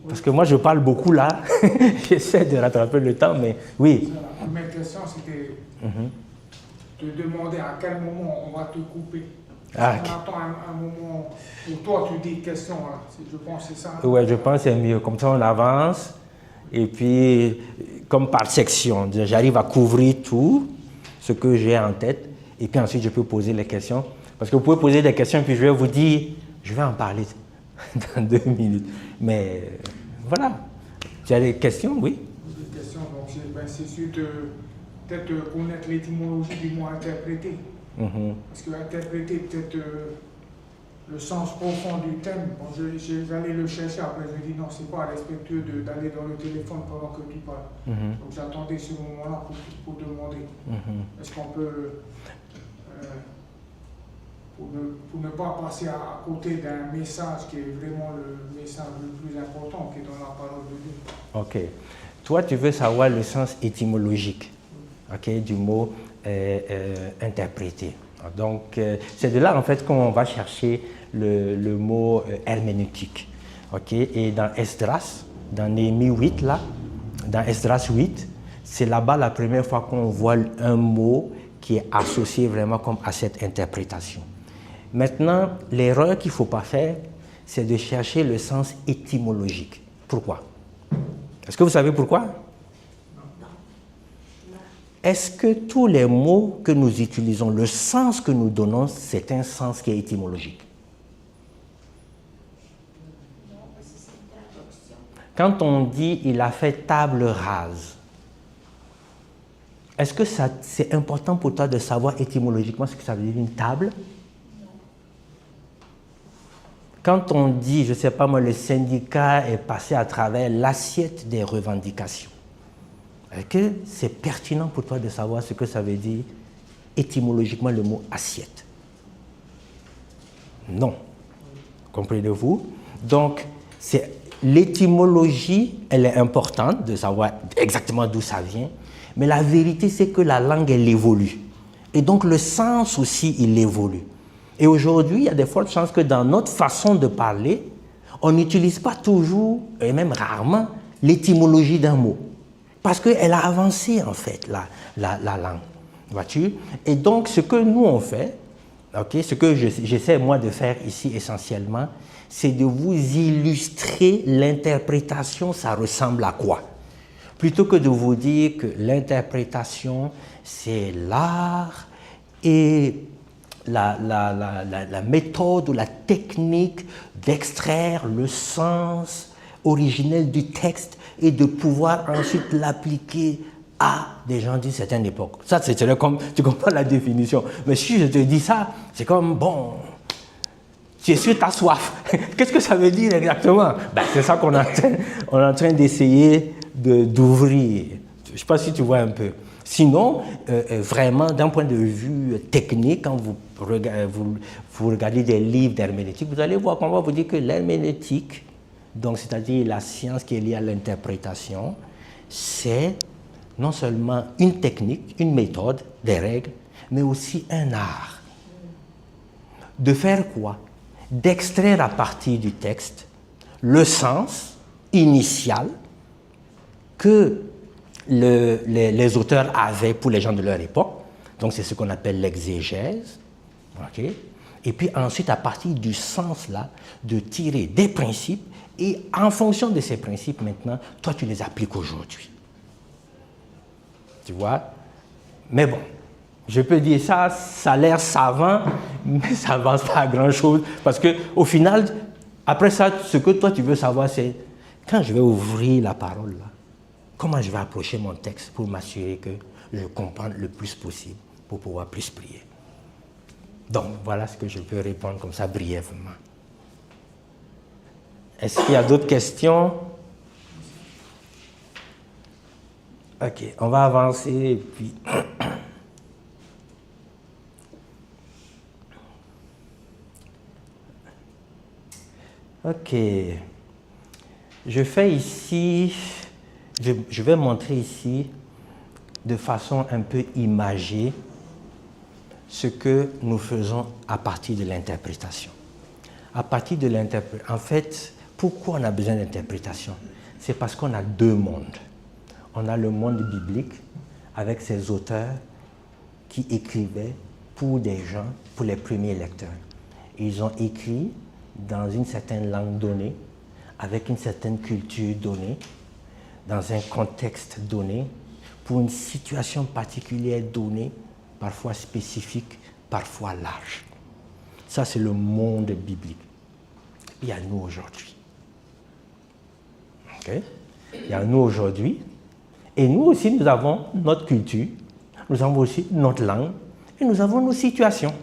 Parce que moi, je parle beaucoup là. J'essaie de rattraper le temps, mais oui.
La première question, c'était de demander à quel moment on va te couper.
Ah,
on attend un moment où toi, tu dis question. Là. Je pense que c'est ça.
Oui, je pense que c'est mieux. Comme ça, on avance. Et puis, comme par section, j'arrive à couvrir tout ce que j'ai en tête. Et puis ensuite, je peux poser les questions. Parce que vous pouvez poser des questions, puis je vais vous dire, je vais en parler dans 2 minutes. Mais voilà. Tu as des questions, oui?
Des questions, donc c'est sûr de peut-être connaître l'étymologie du mot interpréter. Parce que interpréter peut-être le sens profond du thème. Bon, j'allais le chercher, après je dis non, c'est pas respectueux d'aller dans le téléphone pendant que tu parles. Donc j'attendais ce moment-là pour demander. Est-ce qu'on peut, pour ne pas passer à côté d'un message qui est vraiment le message le plus important qui est dans la parole de Dieu.
Ok. Toi, tu veux savoir le sens étymologique, okay, du mot interpréter. Donc, c'est de là, en fait, qu'on va chercher le mot herméneutique. Okay? Et dans Esdras, dans Néhémie 8, là, dans Esdras 8, c'est là-bas la première fois qu'on voit un mot qui est associé vraiment comme à cette interprétation. Maintenant, l'erreur qu'il ne faut pas faire, c'est de chercher le sens étymologique. Pourquoi? Est-ce que vous savez pourquoi? Est-ce que tous les mots que nous utilisons, le sens que nous donnons, c'est un sens qui est étymologique? Quand on dit « il a fait table rase », est-ce que c'est important pour toi de savoir étymologiquement ce que ça veut dire une table? Quand on dit, je ne sais pas moi, le syndicat est passé à travers l'assiette des revendications, est-ce que c'est pertinent pour toi de savoir ce que ça veut dire étymologiquement le mot assiette? Non. Comprenez-vous? Donc, l'étymologie, elle est importante de savoir exactement d'où ça vient, mais la vérité, c'est que la langue, elle évolue. Et donc, le sens aussi, il évolue. Et aujourd'hui, il y a de fortes chances que dans notre façon de parler, on n'utilise pas toujours, et même rarement, l'étymologie d'un mot. Parce qu'elle a avancé, en fait, la langue. Vois-tu? Et donc, ce que nous, on fait, okay, ce que j'essaie, moi, de faire ici essentiellement, c'est de vous illustrer l'interprétation, ça ressemble à quoi? Plutôt que de vous dire que l'interprétation, c'est l'art et la méthode ou la technique d'extraire le sens originel du texte et de pouvoir ensuite l'appliquer à des gens d'une certaine époque. Ça, c'est comme, tu comprends la définition. Mais si je te dis ça, c'est comme, bon, tu es sûr, tu as soif. Qu'est-ce que ça veut dire exactement? Ben, c'est ça qu'on est en train d'essayer d'ouvrir. Je ne sais pas si tu vois un peu. Sinon, vraiment, d'un point de vue technique, quand vous regardez des livres d'herméneutique, vous allez voir qu'on va vous dire que l'herméneutique, donc c'est-à-dire la science qui est liée à l'interprétation, c'est non seulement une technique, une méthode, des règles, mais aussi un art. De faire quoi? D'extraire à partir du texte le sens initial que les auteurs avaient pour les gens de leur époque. Donc c'est ce qu'on appelle l'exégèse. Okay? Et puis ensuite, à partir du sens-là, de tirer des principes et en fonction de ces principes maintenant, toi tu les appliques aujourd'hui. Tu vois? Mais bon, je peux dire ça, ça a l'air savant, mais ça n'avance pas à grand-chose. Parce qu'au final, après ça, ce que toi tu veux savoir, c'est quand je vais ouvrir la parole, là, comment je vais approcher mon texte pour m'assurer que je comprends le plus possible pour pouvoir plus prier. Donc, voilà ce que je peux répondre comme ça brièvement. Est-ce qu'il y a d'autres questions? Ok, on va avancer et puis... Ok. Je fais ici... Je vais montrer ici, de façon un peu imagée, ce que nous faisons à partir de l'interprétation. À partir de l'interprétation, en fait, pourquoi on a besoin d'interprétation? C'est parce qu'on a deux mondes. On a le monde biblique, avec ses auteurs qui écrivaient pour des gens, pour les premiers lecteurs. Ils ont écrit dans une certaine langue donnée, avec une certaine culture donnée, dans un contexte donné, pour une situation particulière donnée, parfois spécifique, parfois large. Ça, c'est le monde biblique. Il y a nous aujourd'hui. Okay? Il y a nous aujourd'hui. Et nous aussi, nous avons notre culture, nous avons aussi notre langue, et nous avons nos situations.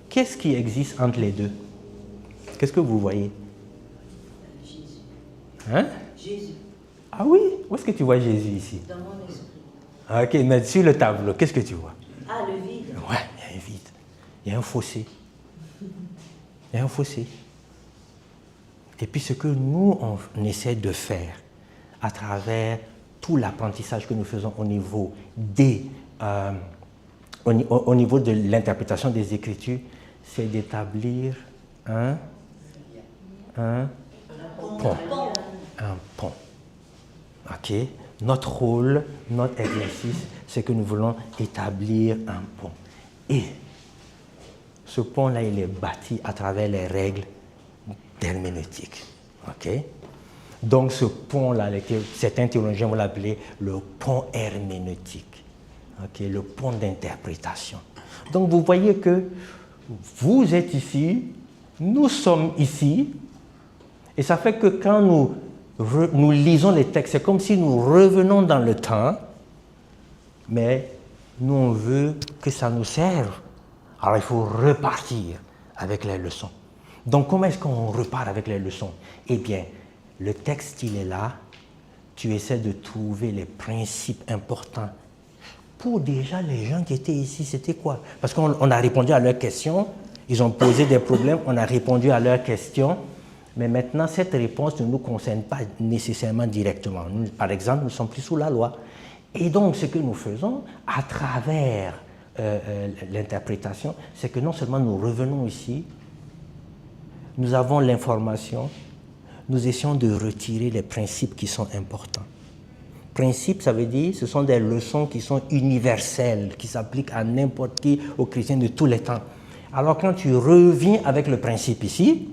Qu'est-ce qui existe entre les deux? Qu'est-ce que vous voyez?
Jésus.
Hein?
Jésus.
Ah oui? Où est-ce que tu vois Jésus ici?
Dans mon esprit.
Ok, mais sur le tableau, qu'est-ce que tu vois?
Ah, le vide.
Ouais, il y a un vide. Il y a un fossé. Il y a un fossé. Et puis ce que nous, on essaie de faire à travers tout l'apprentissage que nous faisons au niveau au niveau de l'interprétation des Écritures, c'est d'établir un pont. Un pont. Ok? Notre rôle, notre exercice, c'est que nous voulons établir un pont. Et ce pont-là, il est bâti à travers les règles d'herméneutique. Ok? Donc ce pont-là, certains théologiens vont l'appeler le pont herméneutique. Ok? Le pont d'interprétation. Donc vous voyez que vous êtes ici, nous sommes ici, et ça fait que quand nous lisons les textes, c'est comme si nous revenons dans le temps, mais nous on veut que ça nous serve. Alors il faut repartir avec les leçons. Donc comment est-ce qu'on repart avec les leçons? Eh bien, le texte il est là, tu essaies de trouver les principes importants. Pour déjà les gens qui étaient ici, c'était quoi? Parce qu'on a répondu à leurs questions, ils ont posé des problèmes, on a répondu à leurs questions. Mais maintenant, cette réponse ne nous concerne pas nécessairement directement. Nous, par exemple, nous ne sommes plus sous la loi. Et donc, ce que nous faisons à travers l'interprétation, c'est que non seulement nous revenons ici, nous avons l'information, nous essayons de retirer les principes qui sont importants. Principes, ça veut dire, ce sont des leçons qui sont universelles, qui s'appliquent à n'importe qui, aux chrétiens de tous les temps. Alors, quand tu reviens avec le principe ici,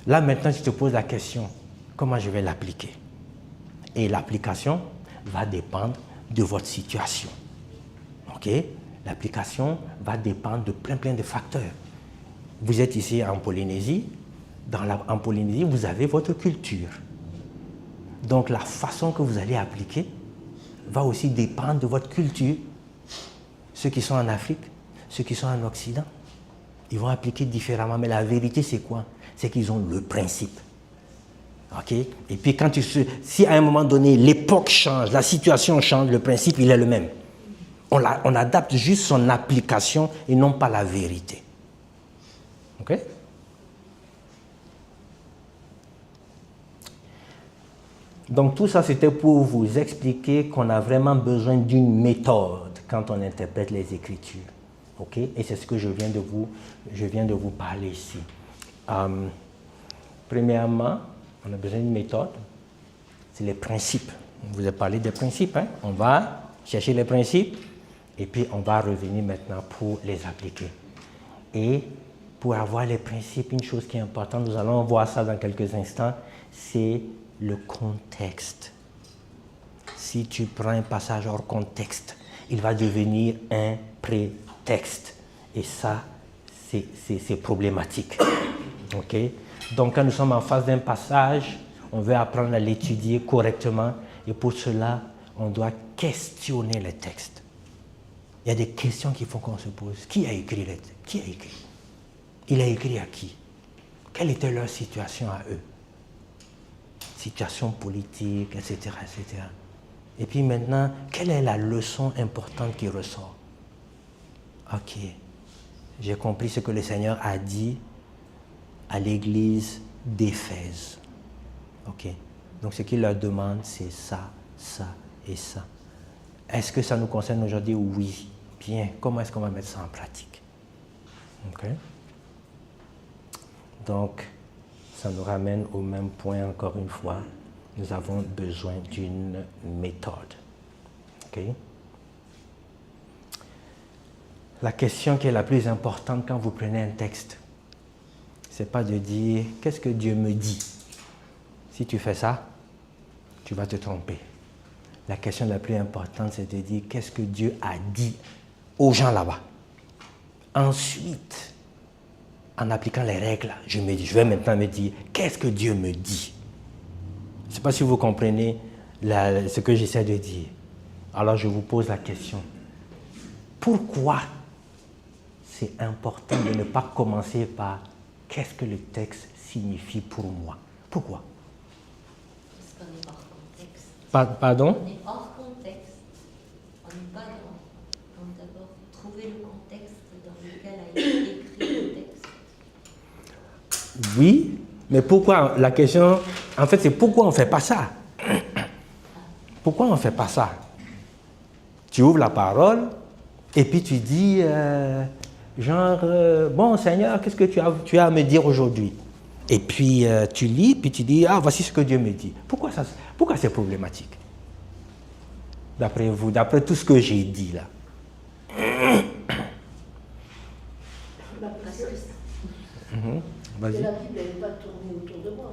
là, maintenant, tu te poses la question, comment je vais l'appliquer? Et l'application va dépendre de votre situation. OK? L'application va dépendre de plein de facteurs. Vous êtes ici en Polynésie. En Polynésie, vous avez votre culture. Donc, la façon que vous allez appliquer va aussi dépendre de votre culture. Ceux qui sont en Afrique, ceux qui sont en Occident, ils vont appliquer différemment. Mais la vérité, c'est quoi? C'est qu'ils ont le principe. OK? Et puis, si à un moment donné, l'époque change, la situation change, le principe, il est le même. On adapte juste son application et non pas la vérité. OK? Donc tout ça, c'était pour vous expliquer qu'on a vraiment besoin d'une méthode quand on interprète les Écritures. OK? Et c'est ce que je viens de vous parler ici. Premièrement, on a besoin d'une méthode. C'est les principes. Je vous ai parlé des principes. Hein? On va chercher les principes et puis on va revenir maintenant pour les appliquer. Et pour avoir les principes, une chose qui est importante, nous allons voir ça dans quelques instants, c'est le contexte. Si tu prends un passage hors contexte, il va devenir un prétexte. Et ça, c'est problématique. OK? Donc, quand nous sommes en face d'un passage, on veut apprendre à l'étudier correctement. Et pour cela, on doit questionner les textes. Il y a des questions qu'il faut qu'on se pose. Qui a écrit les textes? Qui a écrit? Il a écrit à qui? Quelle était leur situation à eux? Situation politique, etc., etc. Et puis maintenant, quelle est la leçon importante qui ressort? OK, j'ai compris ce que le Seigneur a dit à l'église d'Éphèse. OK, donc ce qu'il leur demande, c'est ça, ça et ça. Est-ce que ça nous concerne aujourd'hui? Oui. Bien, comment est-ce qu'on va mettre ça en pratique? OK. Donc, ça nous ramène au même point encore une fois. Nous avons besoin d'une méthode. OK? La question qui est la plus importante quand vous prenez un texte, ce n'est pas de dire « qu'est-ce que Dieu me dit ?» Si tu fais ça, tu vas te tromper. La question la plus importante, c'est de dire « qu'est-ce que Dieu a dit aux gens là-bas ?» Ensuite, en appliquant les règles, je vais maintenant me dire, qu'est-ce que Dieu me dit? Je ne sais pas si vous comprenez ce que j'essaie de dire. Alors je vous pose la question. Pourquoi c'est important de ne pas commencer par qu'est-ce que le texte signifie pour moi? Pourquoi?
Parce qu'on est hors contexte.
Pardon?
On est hors contexte. On n'est pas dans... On d'abord trouver le contexte dans lequel a été écrit le texte.
Oui, mais pourquoi? La question, en fait, c'est pourquoi on ne fait pas ça? Pourquoi on ne fait pas ça? Tu ouvres la parole et puis tu dis, bon Seigneur, qu'est-ce que tu as à me dire aujourd'hui? Et puis tu lis, puis tu dis, ah, voici ce que Dieu me dit. Pourquoi c'est problématique? D'après vous, d'après tout ce que j'ai dit là.
Que la Bible n'est pas tournée autour de moi.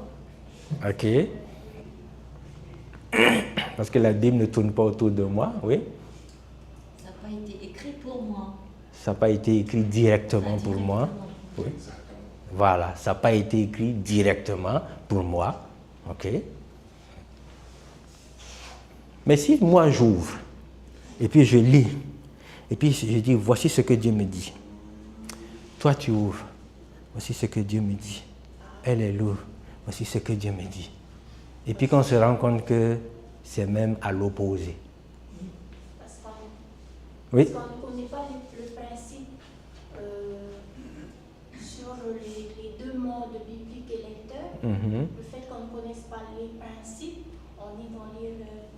OK. Parce que la Bible ne tourne pas autour de moi, oui.
Ça n'a pas été écrit pour moi.
Ça n'a pas été écrit directement pour moi. Oui. Voilà, ça n'a pas été écrit directement pour moi. OK. Mais si moi j'ouvre, et puis je lis, et puis je dis, voici ce que Dieu me dit. Toi tu ouvres. Voici ce que Dieu me dit. Elle est lourde. Voici ce que Dieu me dit. Et puis qu'on se rend compte que c'est même à l'opposé. Oui.
Parce qu'on ne connaît pas le principe sur les deux modes biblique et lecteur. Le fait qu'on ne connaisse pas les principes, on est dans les...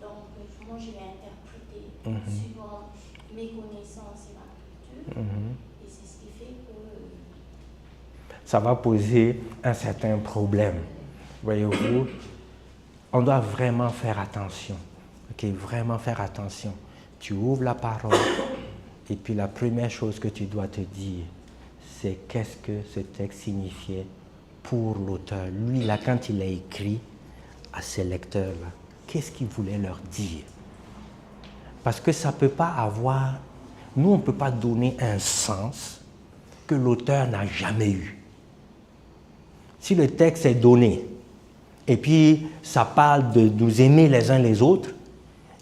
Donc, moi, je vais interpréter suivant mes connaissances et ma culture. Et c'est ce qui fait que...
Ça va poser un certain problème. Voyez-vous, on doit vraiment faire attention. OK, vraiment faire attention. Tu ouvres la parole et puis la première chose que tu dois te dire, c'est qu'est-ce que ce texte signifiait pour l'auteur. Lui, là, quand il a écrit à ses lecteurs, là, qu'est-ce qu'il voulait leur dire. Parce que ça ne peut pas avoir... Nous, on ne peut pas donner un sens que l'auteur n'a jamais eu. Si le texte est donné, et puis ça parle de nous aimer les uns les autres,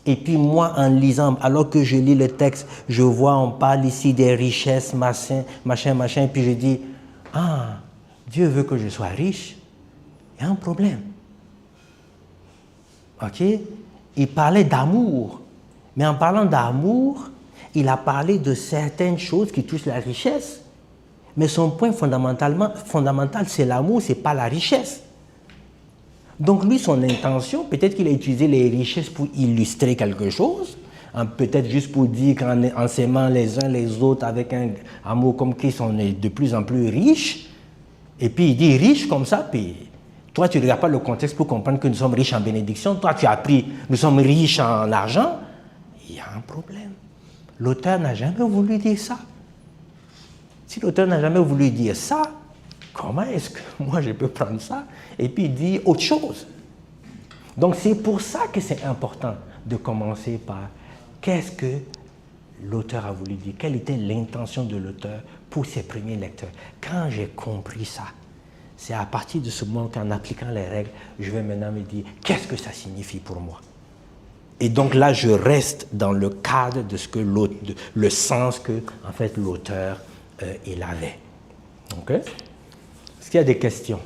et puis moi, en lisant, alors que je lis le texte, je vois, on parle ici des richesses, machin, et puis je dis, ah, Dieu veut que je sois riche, il y a un problème. Ok? Il parlait d'amour, mais en parlant d'amour, il a parlé de certaines choses qui touchent la richesse. Mais son point fondamental, c'est l'amour, ce n'est pas la richesse. Donc lui, son intention, peut-être qu'il a utilisé les richesses pour illustrer quelque chose, peut-être juste pour dire qu'en s'aimant les uns les autres avec un amour comme Christ, on est de plus en plus riche. Et puis il dit riche comme ça, puis toi tu ne regardes pas le contexte pour comprendre que nous sommes riches en bénédiction. Toi tu as appris, nous sommes riches en argent. Il y a un problème. L'auteur n'a jamais voulu dire ça. Si l'auteur n'a jamais voulu dire ça, comment est-ce que moi je peux prendre ça et puis dire autre chose? Donc c'est pour ça que c'est important de commencer par qu'est-ce que l'auteur a voulu dire, quelle était l'intention de l'auteur pour ses premiers lecteurs. Quand j'ai compris ça, c'est à partir de ce moment qu'en appliquant les règles, je vais maintenant me dire qu'est-ce que ça signifie pour moi. Et donc là, je reste dans le cadre de ce que le sens que en fait l'auteur il avait. Ok? Est-ce qu'il y a des questions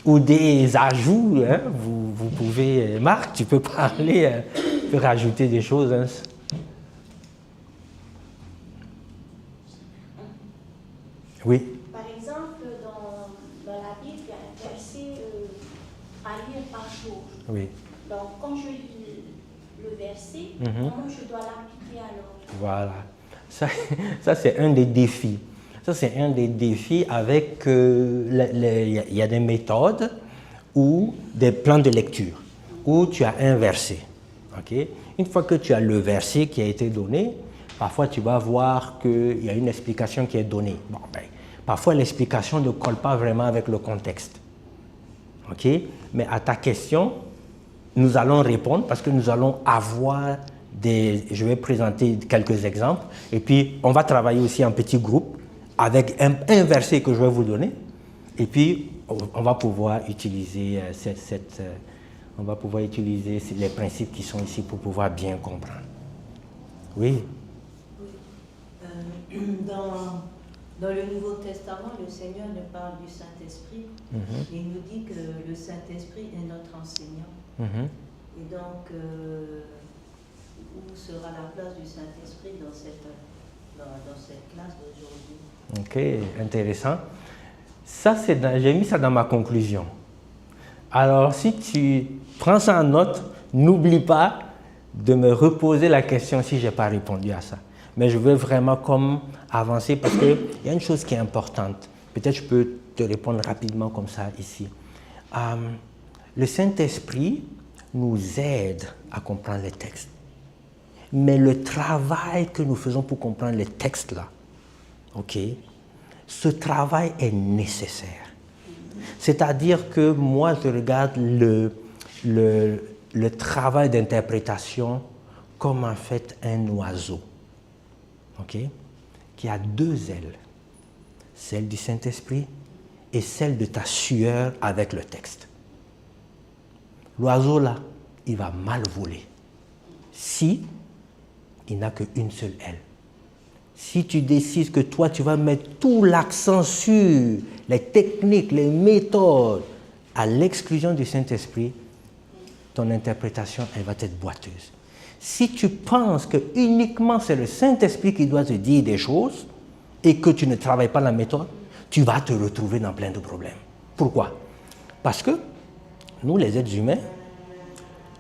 ou des ajouts? Hein? Vous pouvez, Marc, tu peux parler, tu peux rajouter des choses. Hein? Oui.
Par exemple, dans la Bible, il y a un verset à lire par jour.
Oui.
Donc, quand je lis le verset, comment je dois l'appliquer alors?
Voilà. Ça c'est un des défis. Ça, c'est un des défis avec... il y a des méthodes ou des plans de lecture où tu as un verset. Okay? Une fois que tu as le verset qui a été donné, parfois tu vas voir qu'il y a une explication qui est donnée. Bon, ben, parfois l'explication ne colle pas vraiment avec le contexte. Okay? Mais à ta question, nous allons répondre parce que nous allons avoir je vais présenter quelques exemples et puis on va travailler aussi en petit groupe avec un verset que je vais vous donner et puis on va pouvoir utiliser les principes qui sont ici pour pouvoir bien comprendre. Oui.
Dans le Nouveau Testament, le Seigneur nous parle du Saint-Esprit. Il nous dit que le Saint-Esprit est notre enseignant. Et donc, où sera la place du Saint-Esprit dans cette classe d'aujourd'hui?
Ok, intéressant. Ça, j'ai mis ça dans ma conclusion. Alors, si tu prends ça en note, n'oublie pas de me reposer la question si je n'ai pas répondu à ça. Mais je veux vraiment comme avancer parce qu'il y a une chose qui est importante. Peut-être je peux te répondre rapidement comme ça ici. Le Saint-Esprit nous aide à comprendre les textes. Mais le travail que nous faisons pour comprendre les textes là, ok, ce travail est nécessaire. C'est-à-dire que moi, je regarde le travail d'interprétation comme en fait un oiseau, ok, qui a deux ailes, celle du Saint-Esprit et celle de ta sueur avec le texte. L'oiseau là, il va mal voler si il n'a qu'une seule aile. Si tu décides que toi, tu vas mettre tout l'accent sur les techniques, les méthodes, à l'exclusion du Saint-Esprit, ton interprétation, elle va être boiteuse. Si tu penses que uniquement c'est le Saint-Esprit qui doit te dire des choses et que tu ne travailles pas la méthode, tu vas te retrouver dans plein de problèmes. Pourquoi? Parce que nous, les êtres humains,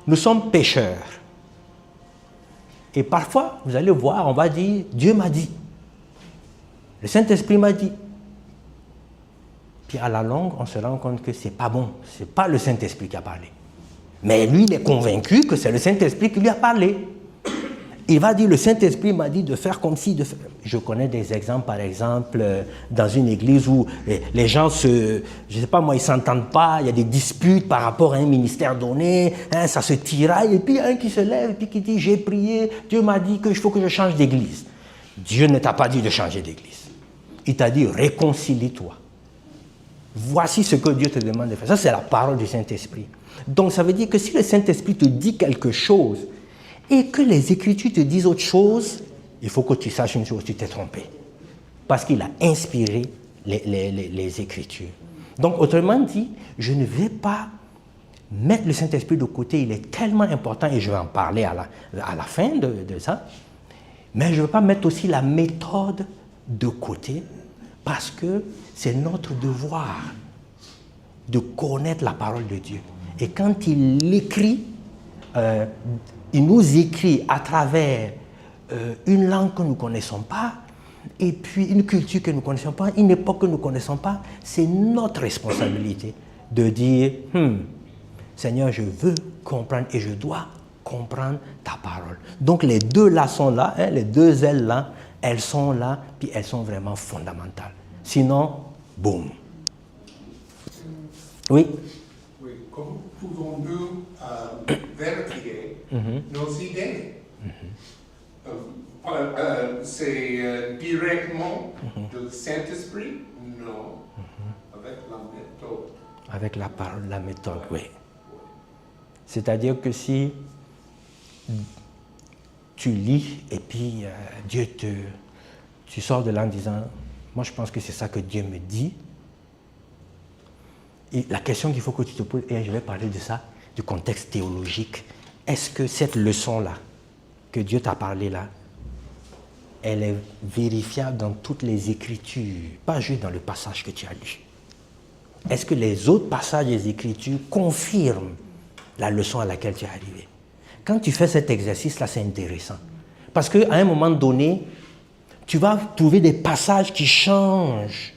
nous sommes pécheurs. Et parfois, vous allez voir, on va dire, Dieu m'a dit. Le Saint-Esprit m'a dit. Puis à la longue, on se rend compte que ce n'est pas bon. Ce n'est pas le Saint-Esprit qui a parlé. Mais lui, il est convaincu que c'est le Saint-Esprit qui lui a parlé. il va dire, le Saint-Esprit m'a dit de faire comme si... Je connais des exemples, par exemple, dans une église où les gens je ne sais pas moi, ils ne s'entendent pas, il y a des disputes par rapport à un ministère donné, hein, ça se tiraille, et puis il y a un qui se lève et puis qui dit, j'ai prié, Dieu m'a dit qu'il faut que je change d'église. Dieu ne t'a pas dit de changer d'église. Il t'a dit, réconcilie-toi. Voici ce que Dieu te demande de faire. Ça, c'est la parole du Saint-Esprit. Donc, ça veut dire que si le Saint-Esprit te dit quelque chose et que les Écritures te disent autre chose, il faut que tu saches une chose, tu t'es trompé. Parce qu'il a inspiré les Écritures. Donc, autrement dit, je ne vais pas mettre le Saint-Esprit de côté. Il est tellement important, et je vais en parler à la fin de ça. Mais je ne veux pas mettre aussi la méthode de côté, parce que c'est notre devoir de connaître la parole de Dieu. Et quand il écrit, il nous écrit à travers une langue que nous ne connaissons pas, et puis une culture que nous ne connaissons pas, une époque que nous ne connaissons pas, c'est notre responsabilité de dire, Seigneur, je veux comprendre et je dois comprendre ta parole. Donc les deux là sont là, hein, les deux ailes là, elles sont là, puis elles sont vraiment fondamentales. Sinon, boum. Oui.
Oui. Comment pouvons-nous vérifier nos idées? C'est directement du Saint-Esprit? Non. Avec la méthode.
Avec la parole, la méthode, oui. C'est-à-dire que si tu lis et puis tu sors de là en disant, moi je pense que c'est ça que Dieu me dit. Et la question qu'il faut que tu te poses, et je vais parler de ça, du contexte théologique, est-ce que cette leçon-là, que Dieu t'a parlé là, elle est vérifiable dans toutes les Écritures, pas juste dans le passage que tu as lu? Est-ce que les autres passages des Écritures confirment la leçon à laquelle tu es arrivé? Quand tu fais cet exercice-là, c'est intéressant. Parce qu'à un moment donné, tu vas trouver des passages qui changent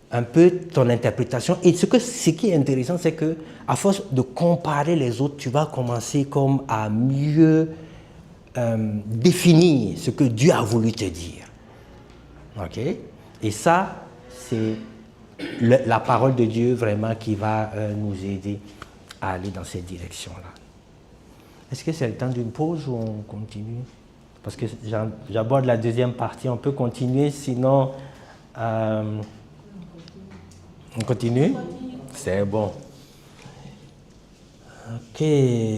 un peu ton interprétation. Et ce qui est intéressant, c'est qu'à force de comparer les autres, tu vas commencer comme à mieux définir ce que Dieu a voulu te dire. OK? Et ça, c'est la parole de Dieu vraiment qui va nous aider à aller dans cette direction-là. Est-ce que c'est le temps d'une pause ou on continue? Parce que j'aborde la deuxième partie, on peut continuer, sinon... on continue? C'est bon. Ok. Je vais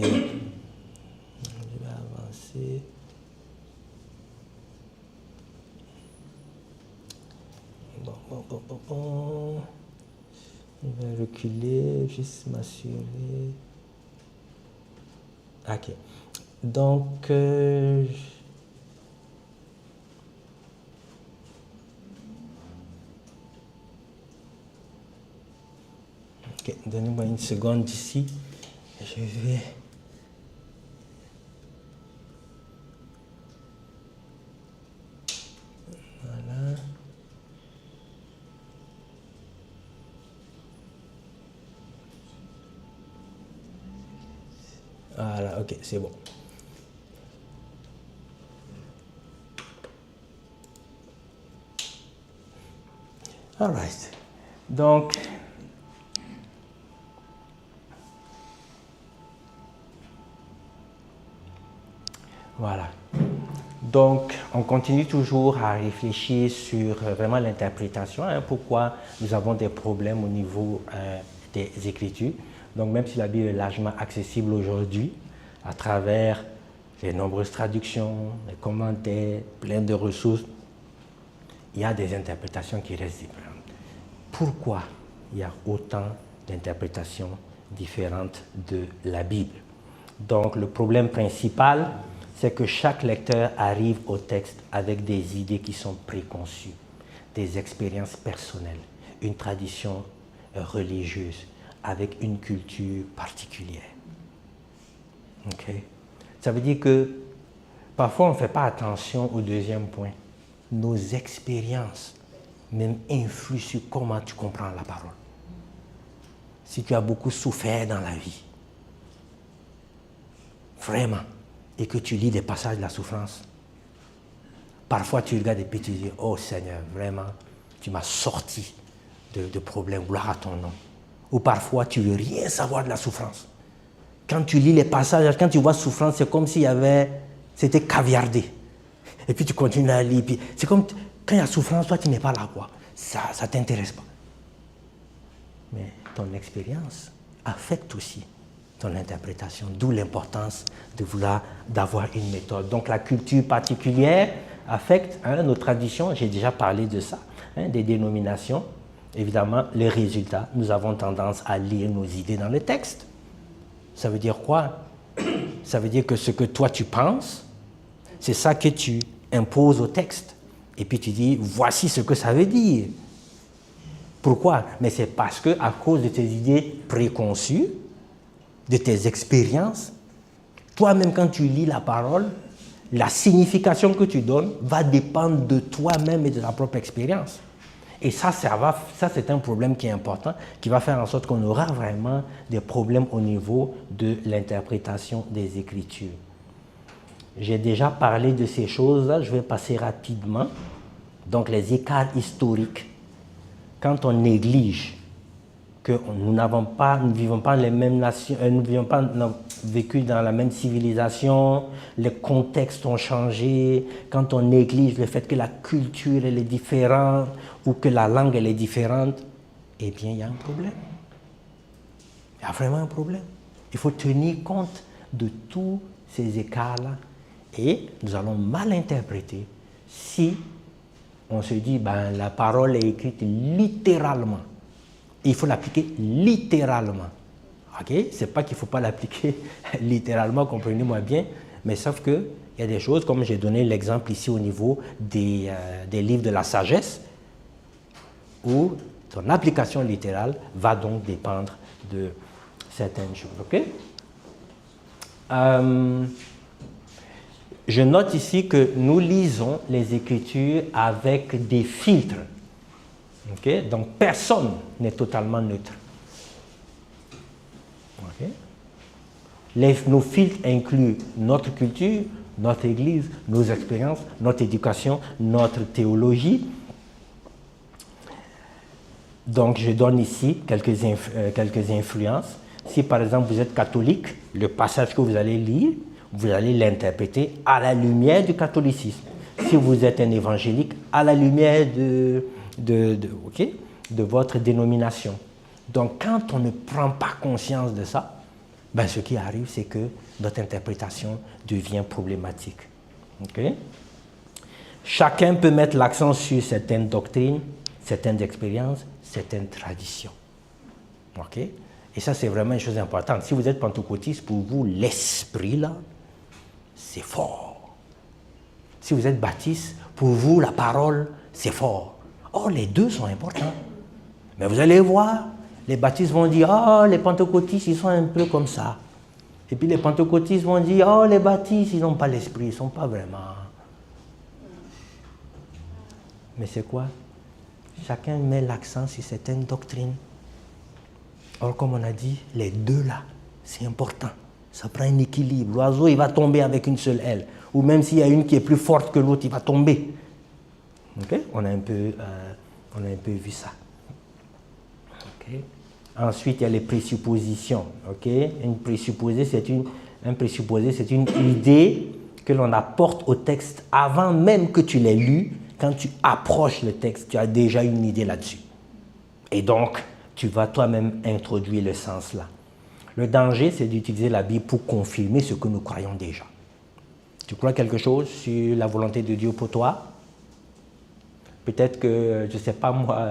avancer. Bon. Je vais reculer, juste m'assurer. Ok. Donc, ok, donnez-moi une seconde ici. Je vais... Voilà. Voilà, ok, c'est bon. All right. Donc, voilà. Donc, on continue toujours à réfléchir sur vraiment l'interprétation, hein, pourquoi nous avons des problèmes au niveau des Écritures. Donc, même si la Bible est largement accessible aujourd'hui, à travers les nombreuses traductions, les commentaires, plein de ressources, il y a des interprétations qui restent différentes. Pourquoi il y a autant d'interprétations différentes de la Bible? Donc, le problème principal, c'est que chaque lecteur arrive au texte avec des idées qui sont préconçues, des expériences personnelles, une tradition religieuse, avec une culture particulière. Okay? Ça veut dire que parfois on ne fait pas attention au deuxième point. Nos expériences même influent sur comment tu comprends la parole. Si tu as beaucoup souffert dans la vie, vraiment, et que tu lis des passages de la souffrance, parfois tu regardes et puis tu dis, oh Seigneur, vraiment, tu m'as sorti de problèmes, gloire à ton nom. Ou parfois tu ne veux rien savoir de la souffrance. Quand tu lis les passages, quand tu vois souffrance, c'est comme s'il y avait, c'était caviardé. Et puis tu continues à lire. C'est comme quand il y a souffrance, toi tu n'es pas là, quoi. Ça ne t'intéresse pas. Mais ton expérience affecte aussi ton interprétation, d'où l'importance d'avoir une méthode. Donc la culture particulière affecte nos traditions, j'ai déjà parlé de ça, des dénominations. Évidemment, les résultats, nous avons tendance à lire nos idées dans le texte. Ça veut dire quoi? Ça veut dire que ce que toi tu penses, c'est ça que tu imposes au texte. Et puis tu dis, voici ce que ça veut dire. Pourquoi? Mais c'est parce que à cause de tes idées préconçues, de tes expériences, toi-même quand tu lis la parole, la signification que tu donnes va dépendre de toi-même et de ta propre expérience. Et ça c'est un problème qui est important, qui va faire en sorte qu'on aura vraiment des problèmes au niveau de l'interprétation des Écritures. J'ai déjà parlé de ces choses-là, je vais passer rapidement. Donc les écarts historiques. Quand on néglige que nous ne vivons pas les mêmes nations, nous n'avons pas vécu dans la même civilisation, les contextes ont changé, quand on néglige le fait que la culture elle est différente ou que la langue elle est différente, eh bien il y a un problème. Il y a vraiment un problème. Il faut tenir compte de tous ces écarts-là et nous allons mal interpréter si on se dit ben, la parole est écrite littéralement. Il faut l'appliquer littéralement. Okay? Ce n'est pas qu'il ne faut pas l'appliquer littéralement, comprenez-moi bien, mais sauf qu'il y a des choses, comme j'ai donné l'exemple ici au niveau des livres de la sagesse, où son application littérale va donc dépendre de certaines choses. Okay? Je note ici que nous lisons les Écritures avec des filtres. Okay? Donc, personne n'est totalement neutre. Okay? Nos filtres incluent notre culture, notre Église, nos expériences, notre éducation, notre théologie. Donc, je donne ici quelques influences. Si, par exemple, vous êtes catholique, le passage que vous allez lire, vous allez l'interpréter à la lumière du catholicisme. Si vous êtes un évangélique, à la lumière de votre dénomination. Donc, quand on ne prend pas conscience de ça, ben, ce qui arrive, c'est que notre interprétation devient problématique. Okay? Chacun peut mettre l'accent sur certaines doctrines, certaines expériences, certaines traditions. Okay? Et ça, c'est vraiment une chose importante. Si vous êtes pentecôtiste, pour vous, l'esprit, là, c'est fort. Si vous êtes baptiste, pour vous, la parole, c'est fort. Oh, les deux sont importants. Mais vous allez voir, les baptistes vont dire, oh, les pentecôtistes, ils sont un peu comme ça. Et puis les pentecôtistes vont dire, oh, les baptistes, ils n'ont pas l'esprit, ils ne sont pas vraiment. Mais c'est quoi? Chacun met l'accent sur certaines doctrines. Or, comme on a dit, les deux là, c'est important. Ça prend un équilibre. L'oiseau, il va tomber avec une seule aile. Ou même s'il y a une qui est plus forte que l'autre, il va tomber. Okay? On a un peu vu ça. Okay? Ensuite, il y a les présuppositions. Okay? Un présupposé, c'est une idée que l'on apporte au texte avant même que tu l'aies lu. Quand tu approches le texte, tu as déjà une idée là-dessus. Et donc, tu vas toi-même introduire le sens là. Le danger, c'est d'utiliser la Bible pour confirmer ce que nous croyons déjà. Tu crois quelque chose sur la volonté de Dieu pour toi? Peut-être que, je ne sais pas moi,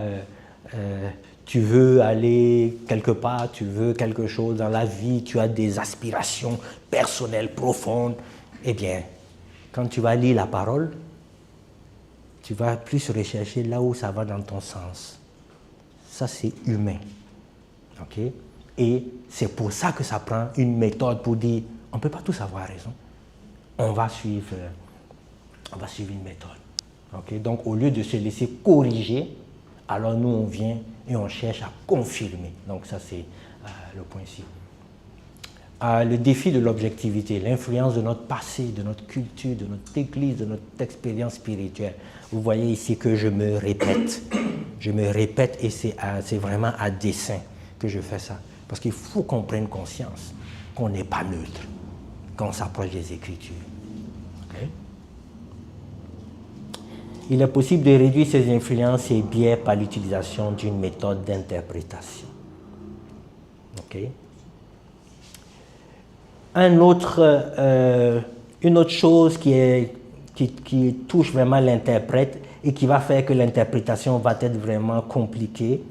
tu veux aller quelque part, tu veux quelque chose dans la vie, tu as des aspirations personnelles profondes. Eh bien, quand tu vas lire la parole, tu vas plus rechercher là où ça va dans ton sens. Ça, c'est humain. Okay? Et c'est pour ça que ça prend une méthode pour dire, on ne peut pas tous avoir raison. On va suivre une méthode. Okay? Donc, au lieu de se laisser corriger, alors nous, on vient et on cherche à confirmer. Donc, ça, c'est le point ici. le défi de l'objectivité, l'influence de notre passé, de notre culture, de notre église, de notre expérience spirituelle. Vous voyez ici que je me répète. Je me répète et c'est vraiment à dessein que je fais ça. Parce qu'il faut qu'on prenne conscience qu'on n'est pas neutre quand on s'approche des Écritures. Okay? Il est possible de réduire ces influences et biais par l'utilisation d'une méthode d'interprétation. Okay? Une autre chose qui touche vraiment l'interprète et qui va faire que l'interprétation va être vraiment compliquée,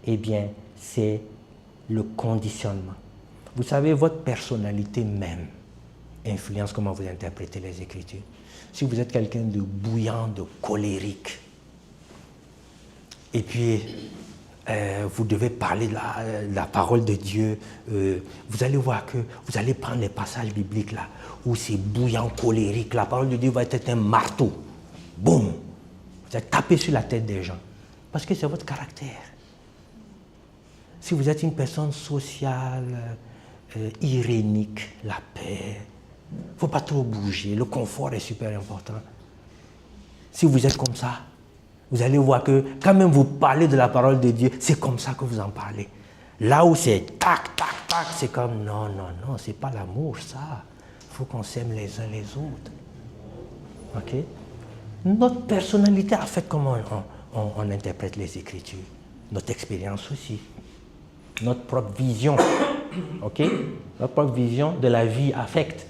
eh bien, c'est le conditionnement. Vous savez, votre personnalité même influence comment vous interprétez les Écritures. Si vous êtes quelqu'un de bouillant, de colérique, et puis vous devez parler de la parole de Dieu, vous allez voir que vous allez prendre les passages bibliques là, où c'est bouillant, colérique, la parole de Dieu va être un marteau. Boum! Vous allez taper sur la tête des gens, parce que c'est votre caractère. Si vous êtes une personne sociale, irénique, la paix, il ne faut pas trop bouger, le confort est super important. Si vous êtes comme ça, vous allez voir que quand même vous parlez de la parole de Dieu, c'est comme ça que vous en parlez. Là où c'est tac, tac, tac, c'est comme non, non, non, c'est pas l'amour ça. Il faut qu'on s'aime les uns les autres. Ok? Notre personnalité affecte comment on interprète les Écritures. Notre expérience aussi. Notre propre vision. Ok? Notre propre vision de la vie affecte.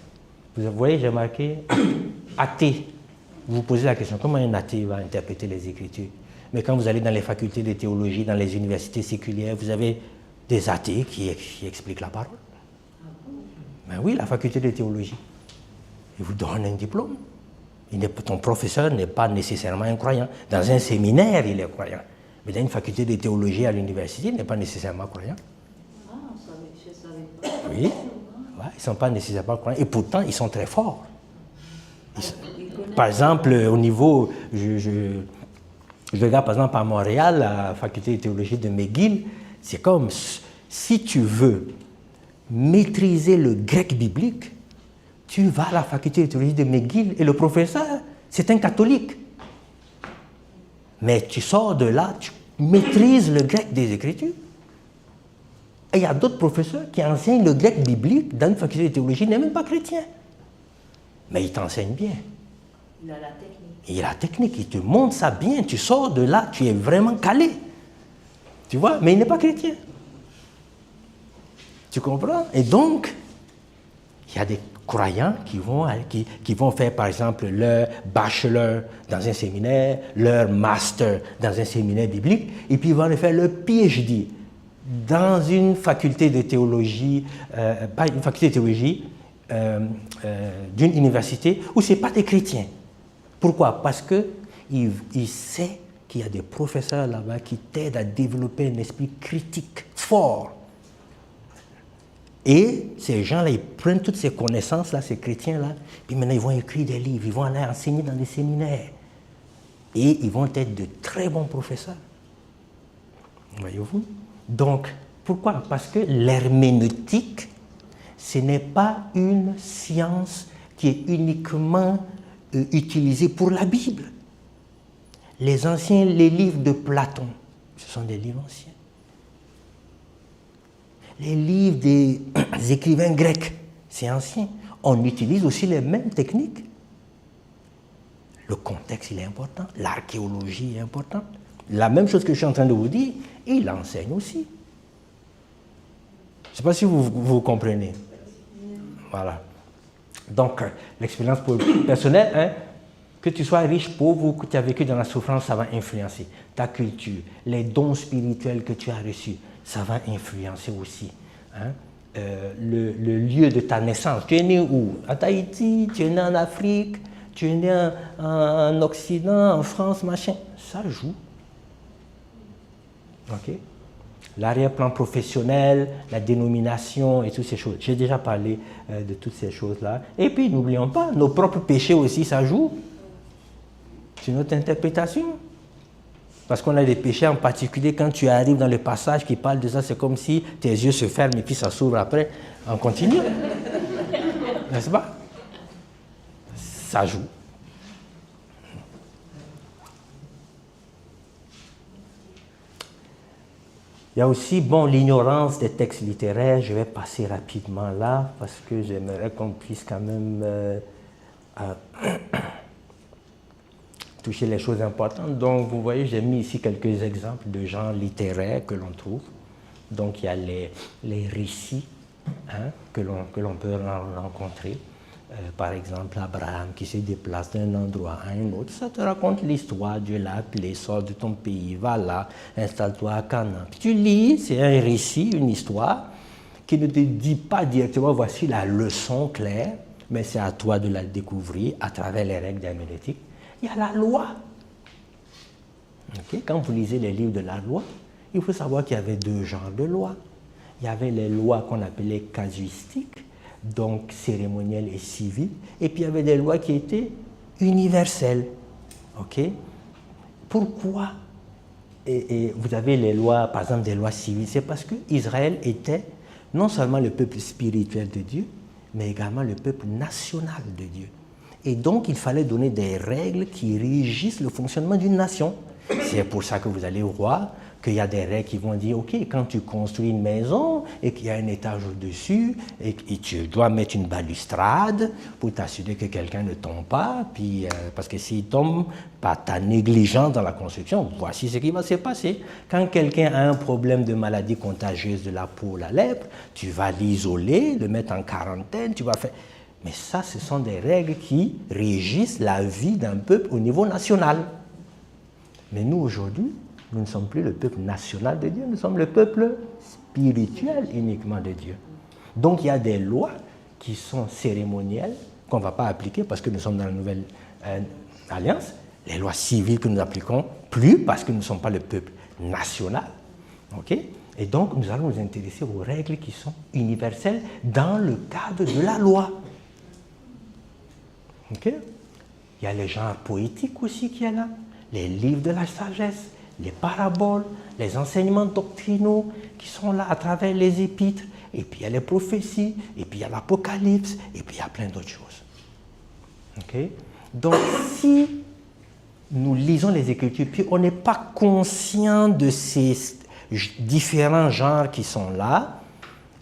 Vous voyez, j'ai marqué athée. Vous vous posez la question, comment un athée va interpréter les Écritures? Mais quand vous allez dans les facultés de théologie, dans les universités séculières, vous avez des athées qui expliquent la parole. Ben oui, la faculté de théologie. Ils vous donnent un diplôme. Ton professeur n'est pas nécessairement un croyant. Dans un séminaire, il est croyant. Mais dans une faculté de théologie à l'université, il n'est pas nécessairement croyant.
Ah, je ne savais pas.
Oui, ouais, ils ne sont pas nécessairement croyants. Et pourtant, ils sont très forts. Par exemple, au niveau, je regarde par exemple à Montréal, la faculté de théologie de McGill, c'est comme si tu veux maîtriser le grec biblique, tu vas à la faculté de théologie de McGill et le professeur, c'est un catholique. Mais tu sors de là, tu maîtrises le grec des Écritures. Et il y a d'autres professeurs qui enseignent le grec biblique dans une faculté de théologie, il n'est même pas chrétien. Mais il t'enseigne bien.
Il a la technique.
Il a la technique, il te montre ça bien. Tu sors de là, tu es vraiment calé. Tu vois, mais il n'est pas chrétien. Tu comprends? Et donc, il y a des croyants qui vont faire, par exemple, leur bachelor dans un séminaire, leur master dans un séminaire biblique, et puis ils vont aller faire leur PhD dans une faculté de théologie, pas une faculté de théologie, d'une université où ce n'est pas des chrétiens. Pourquoi? Parce qu'il sait qu'il y a des professeurs là-bas qui t'aident à développer un esprit critique fort. Et ces gens-là, ils prennent toutes ces connaissances-là, ces chrétiens-là, puis maintenant ils vont écrire des livres, ils vont aller enseigner dans des séminaires. Et ils vont être de très bons professeurs. Voyez-vous? Donc, pourquoi? Parce que l'herméneutique, ce n'est pas une science qui est uniquement utilisée pour la Bible. Les livres de Platon, ce sont des livres anciens. Les livres des écrivains grecs, c'est ancien. On utilise aussi les mêmes techniques. Le contexte, il est important. L'archéologie est importante. La même chose que je suis en train de vous dire, il enseigne aussi. Je ne sais pas si vous comprenez. Voilà. Donc, l'expérience personnelle, hein, que tu sois riche, pauvre ou que tu as vécu dans la souffrance, ça va influencer ta culture, les dons spirituels que tu as reçus, ça va influencer aussi hein, le lieu de ta naissance. Tu es né où? À Tahiti, tu es né en Afrique, tu es né en Occident, en France, machin. Ça joue. Ok? L'arrière-plan professionnel, la dénomination et toutes ces choses. J'ai déjà parlé de toutes ces choses-là. Et puis, n'oublions pas, nos propres péchés aussi, ça joue. C'est notre interprétation. Parce qu'on a des péchés, en particulier quand tu arrives dans le passage qui parle de ça, c'est comme si tes yeux se ferment et puis ça s'ouvre après. On continue. N'est-ce pas? Ça joue. Il y a aussi, l'ignorance des textes littéraires. Je vais passer rapidement là, parce que j'aimerais qu'on puisse quand même toucher les choses importantes. Donc, vous voyez, j'ai mis ici quelques exemples de genres littéraires que l'on trouve. Donc, il y a les récits que l'on peut rencontrer. Par exemple, Abraham qui se déplace d'un endroit à un autre. Ça te raconte l'histoire. Dieu l'a appelé, sors de ton pays, va là, installe-toi à Canaan. Puis tu lis, c'est un récit, une histoire qui ne te dit pas directement voici la leçon claire, mais c'est à toi de la découvrir à travers les règles d'herméneutique. Il y a la loi. Okay? Quand vous lisez les livres de la loi, il faut savoir qu'il y avait deux genres de lois. Il y avait les lois qu'on appelait casuistiques, donc cérémonielles et civiles, et puis il y avait des lois qui étaient universelles. Okay? Pourquoi et vous avez les lois, par exemple des lois civiles? C'est parce qu'Israël était non seulement le peuple spirituel de Dieu, mais également le peuple national de Dieu. Et donc, il fallait donner des règles qui régissent le fonctionnement d'une nation. C'est pour ça que vous allez voir qu'il y a des règles qui vont dire, OK, quand tu construis une maison et qu'il y a un étage au-dessus et tu dois mettre une balustrade pour t'assurer que quelqu'un ne tombe pas, puis, parce que s'il tombe par ta négligence dans la construction, voici ce qui va se passer. Quand quelqu'un a un problème de maladie contagieuse de la peau, la lèpre, tu vas l'isoler, le mettre en quarantaine, tu vas faire... Mais ça, ce sont des règles qui régissent la vie d'un peuple au niveau national. Mais nous, aujourd'hui, nous ne sommes plus le peuple national de Dieu, nous sommes le peuple spirituel uniquement de Dieu. Donc, il y a des lois qui sont cérémonielles, qu'on ne va pas appliquer parce que nous sommes dans la nouvelle alliance. Les lois civiles que nous appliquons plus parce que nous ne sommes pas le peuple national. Okay? Et donc, nous allons nous intéresser aux règles qui sont universelles dans le cadre de la loi. Okay? Il y a les genres poétiques aussi qui sont là, les livres de la sagesse, les paraboles, les enseignements doctrinaux qui sont là à travers les épîtres, et puis il y a les prophéties, et puis il y a l'Apocalypse, et puis il y a plein d'autres choses. Okay? Donc, si nous lisons les Écritures, puis on n'est pas conscient de ces différents genres qui sont là,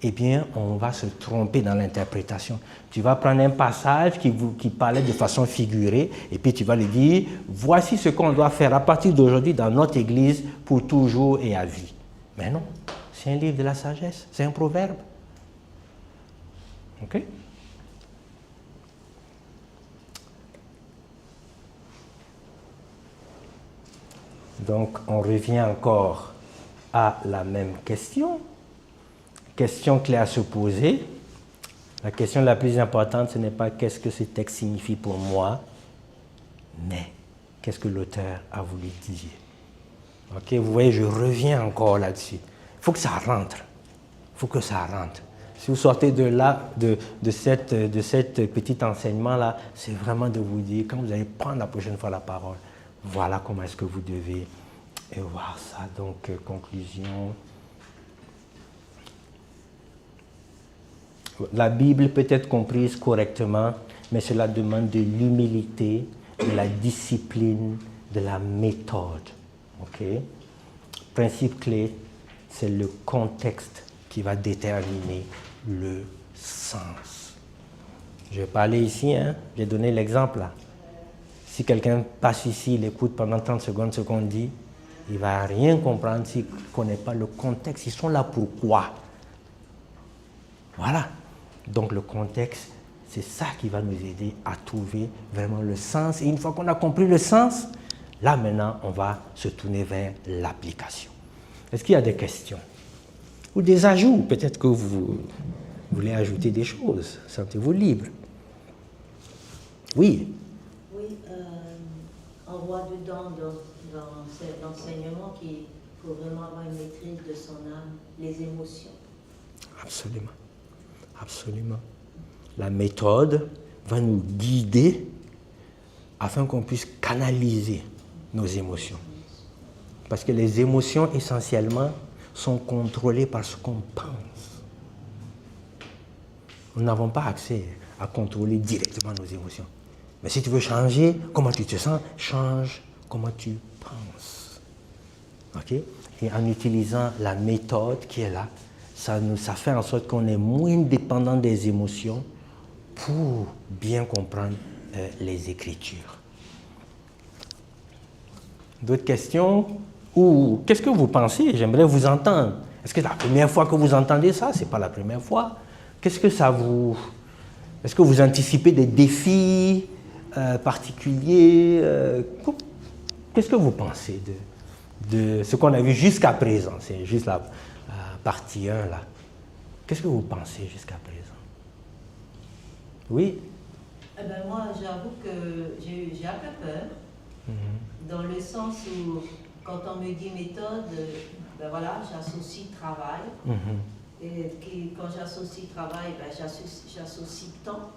eh bien, on va se tromper dans l'interprétation. Tu vas prendre un passage qui parlait de façon figurée, et puis tu vas lui dire, voici ce qu'on doit faire à partir d'aujourd'hui dans notre Église pour toujours et à vie. Mais non, c'est un livre de la sagesse, c'est un proverbe. OK? Donc, on revient encore à la même question. Question clé à se poser. La question la plus importante, ce n'est pas qu'est-ce que ce texte signifie pour moi, mais qu'est-ce que l'auteur a voulu dire. Ok, vous voyez, je reviens encore là-dessus. Il faut que ça rentre. Il faut que ça rentre. Si vous sortez de là, de cette petit enseignement-là, c'est vraiment de vous dire, quand vous allez prendre la prochaine fois la parole, voilà comment est-ce que vous devez voir ça. Donc, conclusion. La Bible peut être comprise correctement, mais cela demande de l'humilité, de la discipline, de la méthode. Okay? Principe clé, c'est le contexte qui va déterminer le sens. Je vais parler ici, j'ai donné l'exemple là. Si quelqu'un passe ici, il écoute pendant 30 secondes ce qu'on dit, il ne va rien comprendre s'il ne connaît pas le contexte. Ils sont là pourquoi? Voilà. Donc le contexte, c'est ça qui va nous aider à trouver vraiment le sens. Et une fois qu'on a compris le sens, là maintenant, on va se tourner vers l'application. Est-ce qu'il y a des questions? Ou des ajouts? Peut-être que vous voulez ajouter des choses. Sentez-vous libre. Oui.
Oui, on voit dedans dans cet enseignement qu'il faut vraiment avoir une maîtrise de son âme, les émotions.
Absolument. Absolument. La méthode va nous guider afin qu'on puisse canaliser nos émotions. Parce que les émotions, essentiellement, sont contrôlées par ce qu'on pense. Nous n'avons pas accès à contrôler directement nos émotions. Mais si tu veux changer comment tu te sens, change comment tu penses. OK? Et en utilisant la méthode qui est là, ça fait en sorte qu'on est moins dépendant des émotions pour bien comprendre les Écritures. D'autres questions? Ou qu'est-ce que vous pensez? J'aimerais vous entendre. Est-ce que c'est la première fois que vous entendez ça? Ce n'est pas la première fois. Qu'est-ce que ça vous... Est-ce que vous anticipez des défis particuliers? Qu'est-ce que vous pensez de ce qu'on a vu jusqu'à présent? C'est juste la partie 1 là. Qu'est-ce que vous pensez jusqu'à présent? Oui?
Eh ben moi, j'avoue que j'ai un peu peur, dans le sens où, quand on me dit méthode, ben voilà, j'associe travail. Et quand j'associe travail, ben j'associe temps.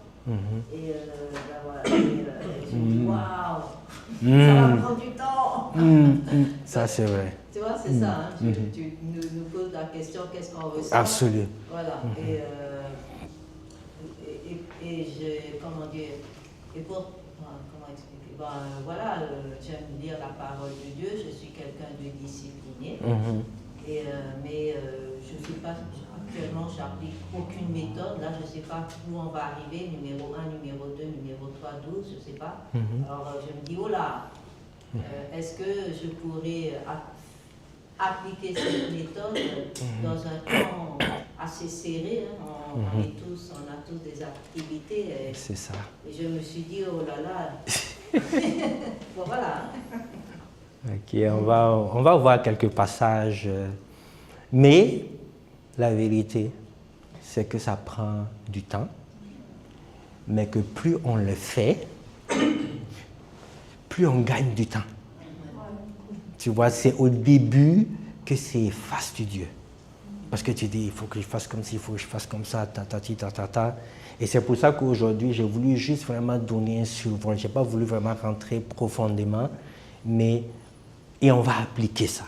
Et ben voilà, je me dis waouh, ça va prendre du temps.
Ça, c'est vrai.
Tu vois, c'est ça. Hein, tu nous poses la question, qu'est-ce qu'on ressent?
Absolument.
Voilà. Et comment dire, et pour, comment expliquer, voilà, j'aime lire la parole de Dieu, je suis quelqu'un de discipliné, mais je ne suis pas, actuellement, j'applique aucune méthode, là je ne sais pas où on va arriver, numéro 1, numéro 2, numéro 3, 12, je ne sais pas. Alors je me dis, oh là, est-ce que je pourrais appliquer cette méthode dans un temps assez serré, hein, on a tous des activités.
C'est ça.
Et je me suis dit, oh là là. Bon, voilà.
Ok, on va voir quelques passages. Mais la vérité, c'est que ça prend du temps, mais que plus on le fait, plus on gagne du temps. Tu vois, c'est au début que c'est fastidieux. Parce que tu dis, il faut que je fasse comme ci, il faut que je fasse comme ça, ta. Et c'est pour ça qu'aujourd'hui, j'ai voulu juste vraiment donner un survol. Je n'ai pas voulu vraiment rentrer profondément, et on va appliquer ça.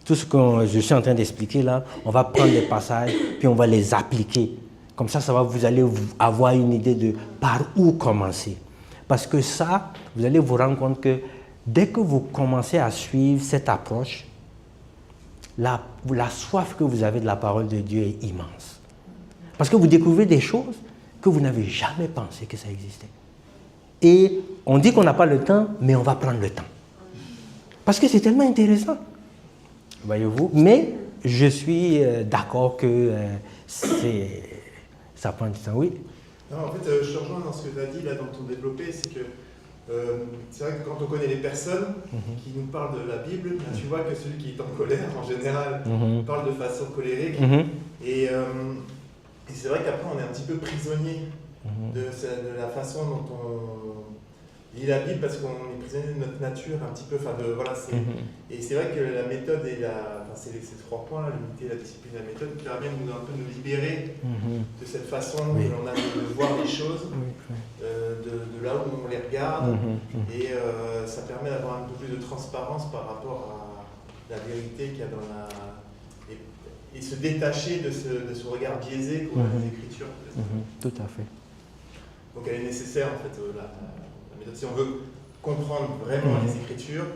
Tout ce que je suis en train d'expliquer là, on va prendre des passages, puis on va les appliquer. Comme ça, vous allez avoir une idée de par où commencer. Parce que ça, vous allez vous rendre compte que dès que vous commencez à suivre cette approche, la soif que vous avez de la parole de Dieu est immense. Parce que vous découvrez des choses que vous n'avez jamais pensé que ça existait. Et on dit qu'on n'a pas le temps, mais on va prendre le temps. Parce que c'est tellement intéressant. Voyez-vous? Mais je suis d'accord que ça prend du temps. Oui?
Non, en fait, je te rejoins dans ce que tu as dit là, dans ton développé, c'est que c'est vrai que quand on connaît les personnes qui nous parlent de la Bible, là, tu vois que celui qui est en colère, en général, parle de façon colérique. Et c'est vrai qu'après, on est un petit peu prisonnier de la façon dont on lit la Bible, parce qu'on est prisonnier de notre nature un petit peu. Voilà, et c'est vrai que la méthode et c'est ces 3 points, l'unité, la discipline et la méthode, permettent un peu de nous libérer de cette façon que l'on a de voir les choses, de là où on les regarde, et ça permet d'avoir un peu plus de transparence par rapport à la vérité qu'il y a dans et se détacher de ce regard biaisé qu'on a des Écritures.
Tout à fait.
Donc elle est nécessaire en fait, la méthode. Si on veut comprendre vraiment les Écritures,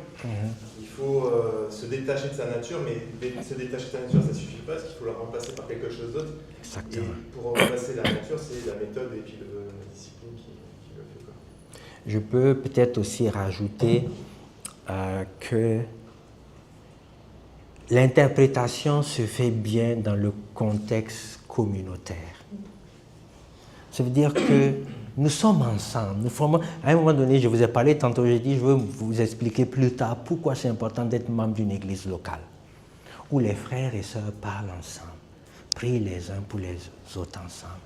il faut se détacher de sa nature, mais se détacher de sa nature, ça ne suffit pas, parce qu'il faut la remplacer par quelque chose d'autre.
Exactement.
Et pour remplacer la nature, c'est la méthode et puis la discipline qui le fait. Quoi.
Je peux peut-être aussi rajouter que l'interprétation se fait bien dans le contexte communautaire. Ça veut dire que nous sommes ensemble. À un moment donné, je vous ai parlé tantôt, j'ai dit, je veux vous expliquer plus tard pourquoi c'est important d'être membre d'une église locale, où les frères et sœurs parlent ensemble, prient les uns pour les autres ensemble.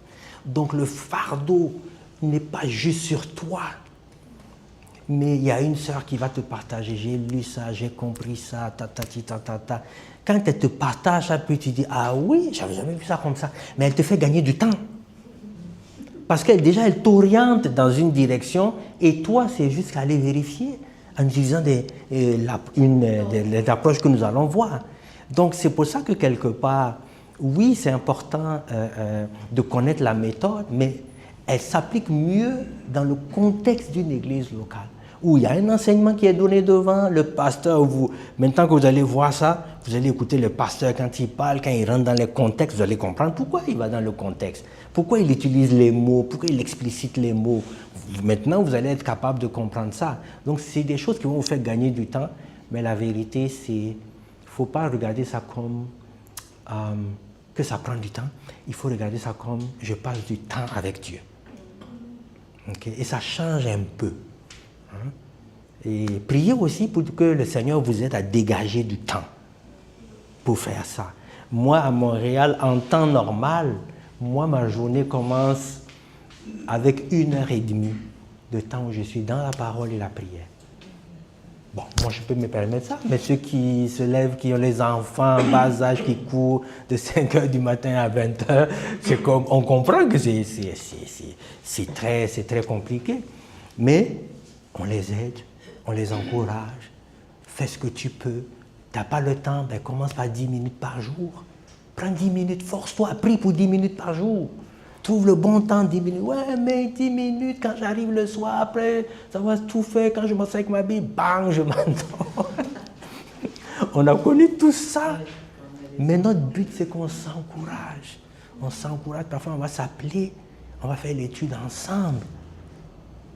Donc le fardeau n'est pas juste sur toi, mais il y a une sœur qui va te partager, j'ai lu ça, j'ai compris ça, ta. Quand elle te partage ça, puis tu dis, ah oui, j'avais jamais vu ça comme ça, mais elle te fait gagner du temps. Parce qu'elle déjà, elle t'oriente dans une direction et toi, c'est juste aller vérifier. en utilisant les approches que nous allons voir. Donc c'est pour ça que quelque part, oui, c'est important de connaître la méthode, mais elle s'applique mieux dans le contexte d'une église locale, où il y a un enseignement qui est donné devant, le pasteur, maintenant que vous allez voir ça, vous allez écouter le pasteur quand il parle, quand il rentre dans les contextes, vous allez comprendre pourquoi il va dans le contexte, pourquoi il utilise les mots, pourquoi il explicite les mots. Maintenant, vous allez être capable de comprendre ça. Donc, c'est des choses qui vont vous faire gagner du temps, mais la vérité, c'est qu'il ne faut pas regarder ça comme que ça prend du temps. Il faut regarder ça comme je passe du temps avec Dieu. Okay? Et ça change un peu. Hein? Et priez aussi pour que le Seigneur vous aide à dégager du temps pour faire ça. Moi, à Montréal, en temps normal, ma journée commence avec 1h30 de temps où je suis dans la parole et la prière. Bon, moi, je peux me permettre ça, mais ceux qui se lèvent, qui ont les enfants en bas âge, qui courent de 5h du matin à 20h, c'est comme, on comprend que c'est très compliqué. Mais on les aide, on les encourage, fais ce que tu peux. Tu n'as pas le temps, ben commence par 10 minutes par jour. Prends 10 minutes, force-toi, prie pour 10 minutes par jour. Trouve le bon temps, 10 minutes. Ouais, mais 10 minutes, quand j'arrive le soir, après, ça va tout faire. Quand je m'assois avec ma Bible, bang, je m'endors. On a connu tout ça. Mais notre but, c'est qu'on s'encourage. On s'encourage, parfois on va s'appeler, on va faire l'étude ensemble.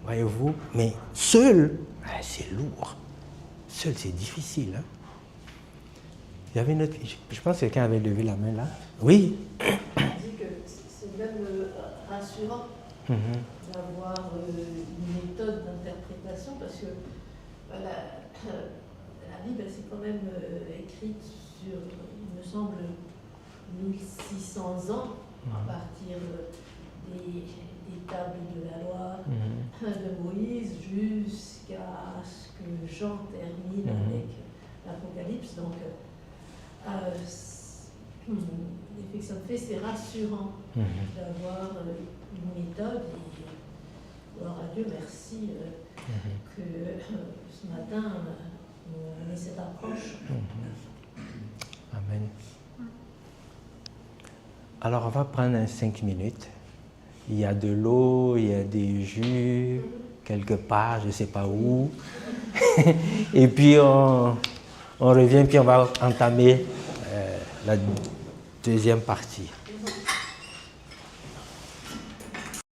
Voyez-vous? Mais seul, c'est lourd. Seul, c'est difficile. Hein? Il y avait une autre, je pense que quelqu'un avait levé la main là. Oui.
C'est même rassurant d'avoir une méthode d'interprétation parce que la Bible, c'est quand même écrite sur, il me semble, 1600 ans à partir des tables de la loi de Moïse jusqu'à ce que Jean termine avec l'Apocalypse. Donc, l'effet que ça me fait, c'est rassurant d'avoir une méthode. Et gloire à Dieu, merci que ce matin, on ait cette approche.
Amen. Alors, on va prendre 5 minutes. Il y a de l'eau, il y a des jus, quelque part, je ne sais pas où. Et puis, on revient, puis on va entamer la deuxième partie.